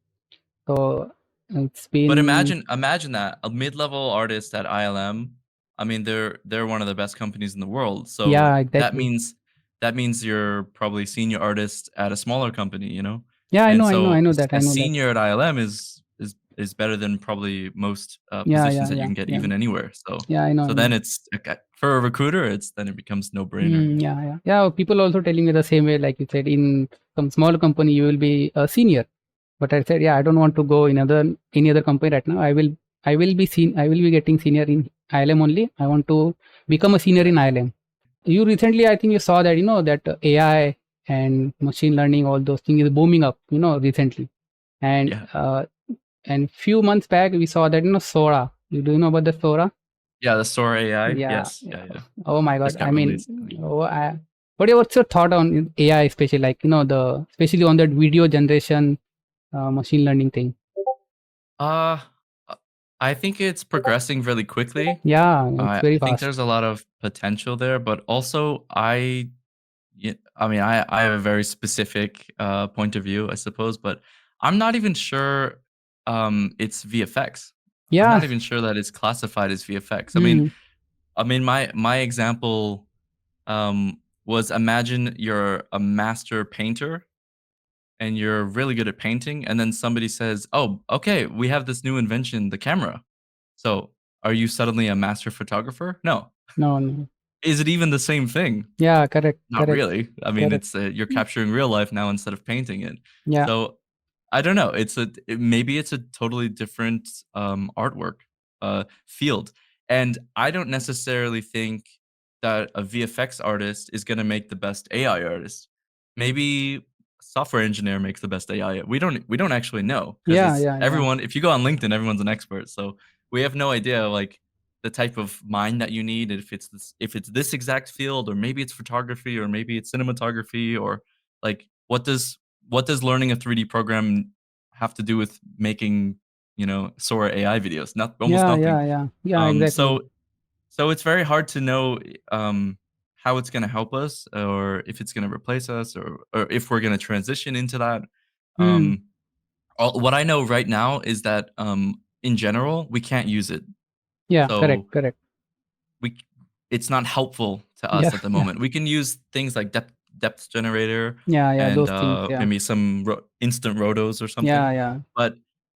So it's But been, imagine that, a mid-level artist at ILM, I mean, they're one of the best companies in the world, so yeah, that exactly. means you're probably senior artist at a smaller company? Yeah, And I so know s that, I a know that. senior at ILM is better than probably most, Yeah, positions yeah, that you yeah, can get yeah, even anywhere, so yeah. I know, I then know. it's okay for a recruiter, then it becomes no-brainer. Yeah, yeah, yeah. People also telling me the same way, like you said, in some small company you will be a senior. But I said, yeah, I don't want to go in any other company right now. I will be getting senior in ILM only. I want to become a senior in ILM. You recently, I think you saw that, that AI and machine learning, all those things is booming up, recently. And Yeah. few months back we saw that, Sora. You do you know about the Sora? Yeah, the Sora AI, Yeah, yes, yeah. yeah. Oh my God. Just I got mean, released, I think. what's your thought on AI, especially like, especially on that video generation, machine learning thing? Uh, uh, I think it's progressing really quickly. Yeah, it's I very think fast. there's a lot of potential there, but also I mean, I have a very specific point of view, I suppose, but I'm not even sure it's VFX. I'm Yeah. not even sure that it's classified as VFX. Mm, My example was, imagine you're a master painter and you're really good at painting, and then somebody says, "Oh, okay, we have this new invention, the camera. So, are you suddenly a master photographer?" No. no, no. Is it even the same thing? Yeah, correct, Not correct, really. I mean, correct. it's you're capturing real life now instead of painting it. Yeah, So, I don't know. Maybe it's a totally different artwork field, and I don't necessarily think that a VFX artist is going to make the best AI artist. Maybe a software engineer makes the best AI. We don't actually know, because yeah, it's yeah, yeah, everyone. If you go on LinkedIn, everyone's an expert. So we have no idea, like, the type of mind that you need, if it's this exact field, or maybe it's photography, or maybe it's cinematography, or like, what does learning a 3D program have to do with making, Sora AI videos? Almost yeah, nothing. yeah, yeah, yeah, exactly. So it's very hard to know how it's going to help us, or if it's going to replace us, or if we're going to transition into that. Mm, um what I know right now is that in general we can't use it. yeah, correct, So correct. we it's not helpful to Yeah, us at the yeah, moment. We can use things like depth generator, yeah, yeah, and those things. Yeah, maybe some instant rotos or something, yeah, yeah, but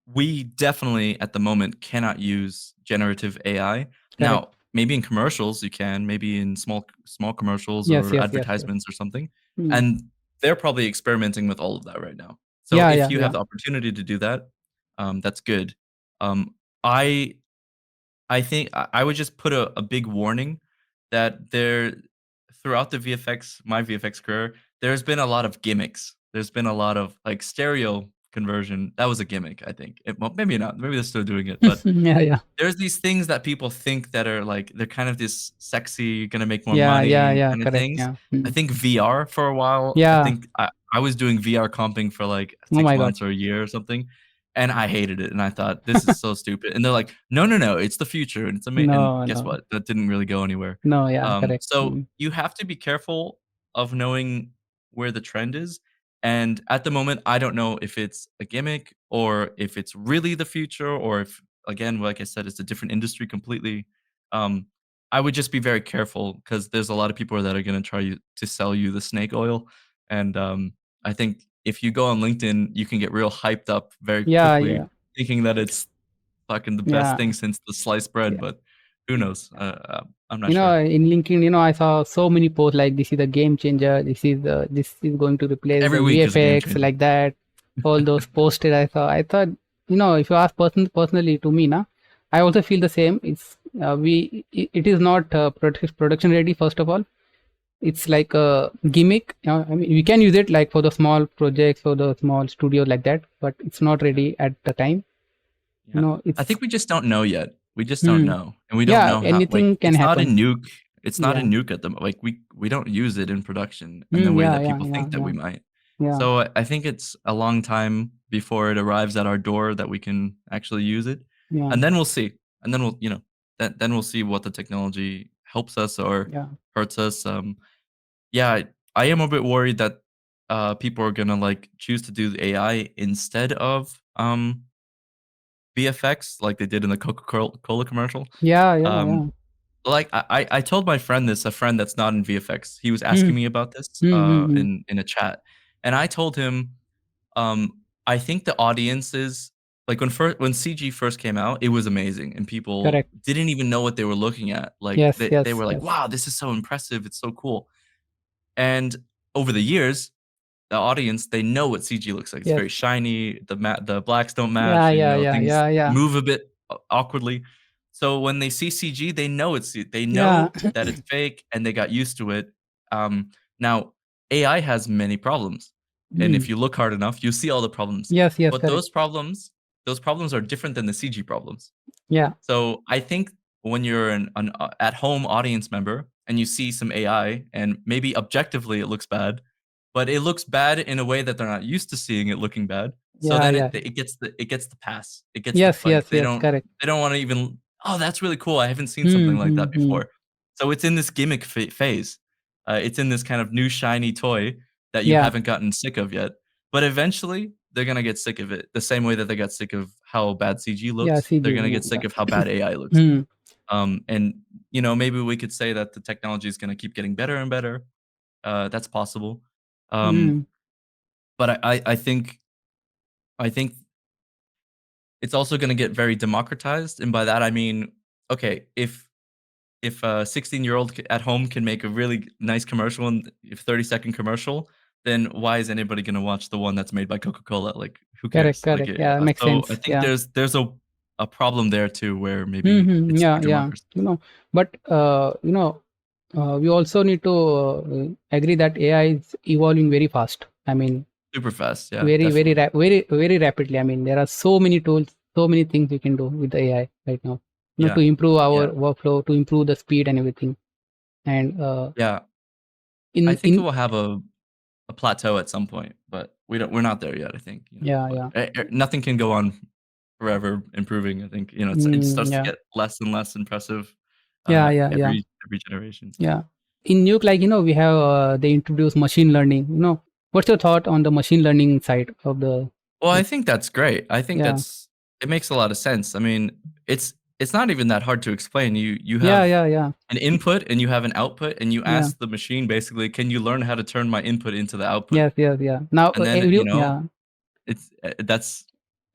we definitely at the moment cannot use generative AI. correct. Now, maybe in commercials you can, maybe in small commercials Yes, or yes, yes, yes. advertisements or something, Mm. and they're probably experimenting with all of that right now. So Yeah, if yeah, you have yeah. the opportunity to do that, that's good. Um, I I think I would just put a big warning that there throughout the VFX my VFX career, there's been a lot of gimmicks. There's been a lot of, like, stereo conversion. That was a gimmick, I think. Well, maybe not. Maybe they're still doing it, but Yeah, yeah. there's these things that people think that are, like, they're kind of this sexy, gonna make more Yeah, yeah, money yeah. kinda Correct. things. Yeah. I Mm. think VR for a while, I Yeah. think I was doing VR comping for, like, Oh 6 my God. months or a year or something, and I hated it, and I thought, "This is so stupid," and they're like, "No, no, no, it's the future, and it's and No, guess no. what? That didn't really go anywhere. No, yeah, correct. So Mm. you have to be careful of knowing where the trend is, and at the moment, I don't know if it's a gimmick or if it's really the future or if, again, like I said, it's a different industry completely. Um, I would just be very careful because there's a lot of people that are gonna try to sell you the snake oil, and, I think if you go on LinkedIn, you can get real hyped up very Yeah, quickly yeah. thinking that it's fucking the best Yeah. thing since the sliced bread, Yeah. but who knows? I'm not You know, sure. in LinkedIn, I saw so many posts like this is a game changer. This is going to replace Every the week is a game VFX changer. like that. All those posted, I thought, if you ask personally to me, na, I also feel the same. It is not production ready. First of all, it's like a gimmick. I mean, we can use it like for the small projects, for the small studios like that, but it's not Yeah, ready at the time. yeah. I It's think we just don't know yet. We just don't hmm, know, and we don't yeah, know how like, anything can it's not happen. in Nuke. It's not Yeah. in Nuke at the like, we don't use it in production in the way Yeah, that yeah, people yeah, think that yeah, we might. yeah, So, I think it's a long time before it arrives at our door that we can actually use it, yeah, and then we'll see. And then then we'll see what the technology helps us or yeah. hurts us. Yeah, I am a bit worried that, people are gonna, like, choose to do the AI instead of, VFX like they did in the Coca Cola commercial. Yeah, yeah, Um, yeah. like, I told my friend this, a friend that's not in VFX. He was Hmm. asking me about this, Hmm, hmm, hmm. in a chat, and I told him, I think the audiences like, when CG first came out, it was amazing, and people Correct. didn't even know what they were looking at. Like, Yes, they yes, were like, yes, "Wow, this is so impressive, it's so cool." And over the years, the audience, they know what CG looks like. It's yes. very shiny, the blacks don't Yeah, match, yeah, yeah, things yeah, yeah, move a bit awkwardly. So when they see CG, they yeah. know that it's fake, and they got used to it. Now AI has many problems, and Hmm. if you look hard enough, you see all the problems. Yes, yes, But correct. those problems are different than the CG problems. Yeah, So I think when you're an at-home audience member and you see some AI and maybe objectively it looks bad, but it looks bad in a way that they're not used to seeing it looking bad. So yeah, then yeah. it gets the pass. It gets the Yes, like yes, yes, correct. they don't wanna even, "Oh, that's really cool. I haven't seen Hmm, something like hmm, that hmm. before." So it's in this gimmick phase. It's in this kind of new shiny toy that you Yeah, haven't gotten sick of yet. But eventually, they're gonna get sick of it the same way that they got sick of how bad CG yeah. looks. They're CG. gonna get sick Yeah. of how bad AI looks. Hmm, And, maybe we could say that the technology is gonna keep getting better and better. That's possible. Um, hmm. but I think it's also gonna get very democratized, and by that I mean, okay, if a 16-year-old at home can make a really nice commercial and if 30-second commercial, then why is anybody gonna watch the one that's made by Coca-Cola? Like, who Correct, cares? Like, correct. Yeah, makes so I sense. think Yeah. there's a problem there too, where Hmm, maybe hmm. it's Yeah, too yeah. democratized. But we also need to agree that AI is evolving very fast. I mean, Super fast, yeah, very, very, definitely. very rapidly. I mean, there are so many tools, so many things you can do with the AI right now. To Yeah, improve our yeah, workflow, to improve the speed and everything. And yeah. I think it in will have a plateau at some point, but we're not there yet, I think, yeah, but, yeah, nothing can go on forever improving, I think, it starts to yeah, get less and less impressive, yeah, yeah, yeah, every generation, so. yeah. In Nuke, like we have they introduce machine learning. What's your thought on the machine learning side of the Well, I like? think that's great. I think Yeah, it makes a lot of sense. I mean, it's not even that hard to explain. You yeah, have yeah, yeah, an input and you have an output, and you yeah. ask the machine basically, "Can you learn how to turn my input into the output?" Yes, yes, yeah. Now, And then, yeah, that's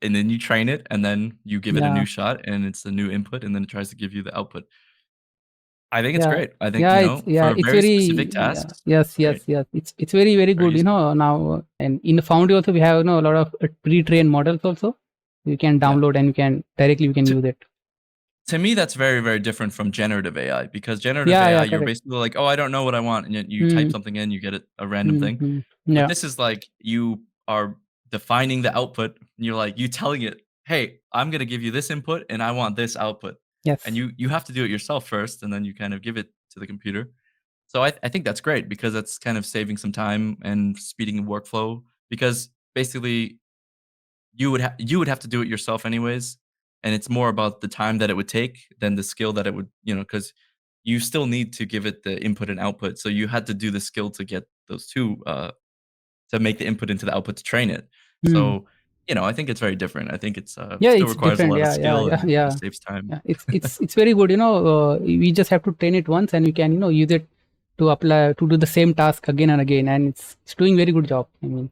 and then you train it, and then you give it a yeah. new shot, and it's a new input, and then it tries to give you the output. I think it's Yeah, great. I think, yeah, you it's know, for it's very very specific yeah, tasks, yes, yes, great, yes. It's very very very good. useful. Now and in the Foundry also we have a lot of pre-trained models also. You can Yeah. download and you can To use it. to me, that's very, very different from generative AI because generative Yeah, AI, yeah, you're correct. basically like, "Oh, I don't know what I want," and yet you type Hmm. something in, you get a random Hmm. thing. Hmm. But Yeah. this is like you are defining the output, and you're like you telling it, "Hey, I'm gonna give you this input, and I want this output." And Yes. you have to do it yourself first, and then you kind of give it to the computer. So I think that's great because that's kind of saving some time and speeding the workflow because basically you would have to do it yourself anyways, and it's more about the time that it would take than the skill that it would, because you still need to give it the input and output, so you had to do the skill to get those 2, to make the input into the output to train it. Hmm. So, I think it's very different. I think it's, Yeah, still it's requires a different. lot of Yeah, yeah, skill yeah, and yeah. just saves time. Yeah, it's very good. We just have to train it once, and we can use it to apply to do the same task again and again, and it's doing very good job. I mean,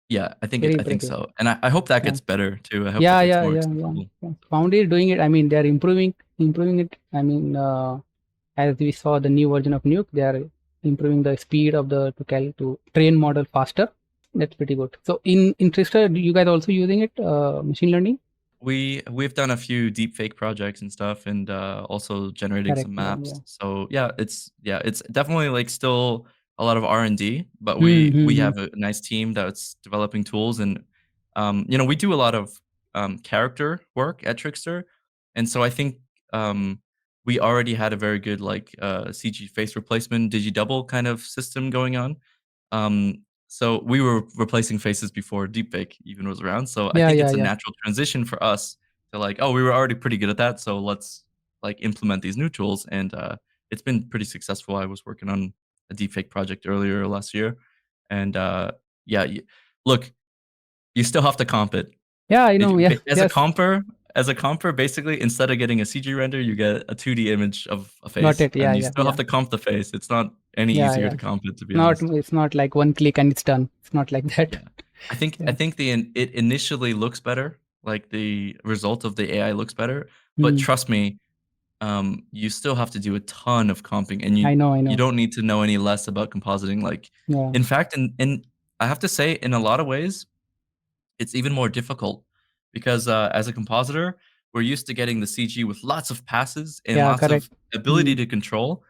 Yeah, very I think impressive. so, and I hope that Yeah, gets better too. I hope that yeah, gets yeah, more yeah, yeah. accessible. Yeah. Foundry is doing it. I mean, they are improving it. I mean, as we saw the new version of Nuke, they are improving the speed of the to train model faster. That's pretty good. So in TRIXTER, you guys also using it machine learning? We've done a few deepfake projects and stuff and, also generating Correct. some Yeah, maps. yeah. So, it's definitely, like, still a lot of R&D, but Hmm, we hmm, hmm. have a nice team that's developing tools and, we do a lot of, character work at Trickster, and so I think, we already had a very good, like, CG face replacement, digi-double kind of system going on. So we were replacing faces before deepfake even was around. So I Yeah, think yeah, it's a yeah. natural transition for us to like, oh, we were already pretty good at that, so let's like implement these new tools. And it's been pretty successful. I was working on a deepfake project earlier last year, and yeah, look, you still have to comp it. Yeah, I know. Yeah, yes. As a comper, basically, instead of getting a CG render, you get a 2D image of a Got face, it. Yeah, and you yeah, still have yeah. to comp the face. It's not any Yeah, easier yeah. to comp it, to be Not honest. it's not like one click and it's done. It's not like that. Yeah. I Yeah. think it initially looks better, like, the result of the AI looks better, but Hmm. trust me, you still have to do a ton of comping, and I you know. don't need to know any less about compositing, like, Yeah. in fact, I have to say, in a lot of ways, it's even more difficult because, as a compositor, we're used to getting the CG with lots of passes and Yeah, lots correct. of ability Hmm. to control,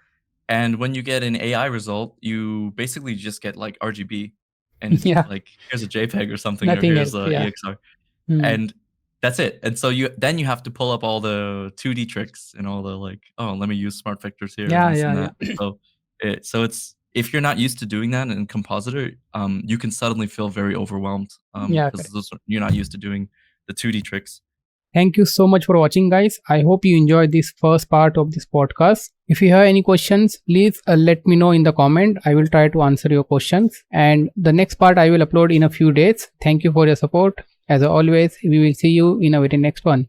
and when you get an AI result, you basically just get, like, RGB and, Yeah. like, here's a JPEG or something, or Nothing here's else. a Yeah. EXR, Hmm. and that's it, and so you have to pull up all the 2D tricks and all the, like, "Oh, let me use smart vectors here and Yeah, this yeah, and that." yeah. So it's if you're not used to doing that in Compositor, you can suddenly feel very overwhelmed, Yeah, because correct. you're not used to doing the 2D tricks. Thank you so much for watching, guys. I hope you enjoyed this first part of this podcast. If you have any questions, please let me know in the comment. I will try to answer your questions. And the next part I will upload in a few days. Thank you for your support. As always, we will see you in a very next one.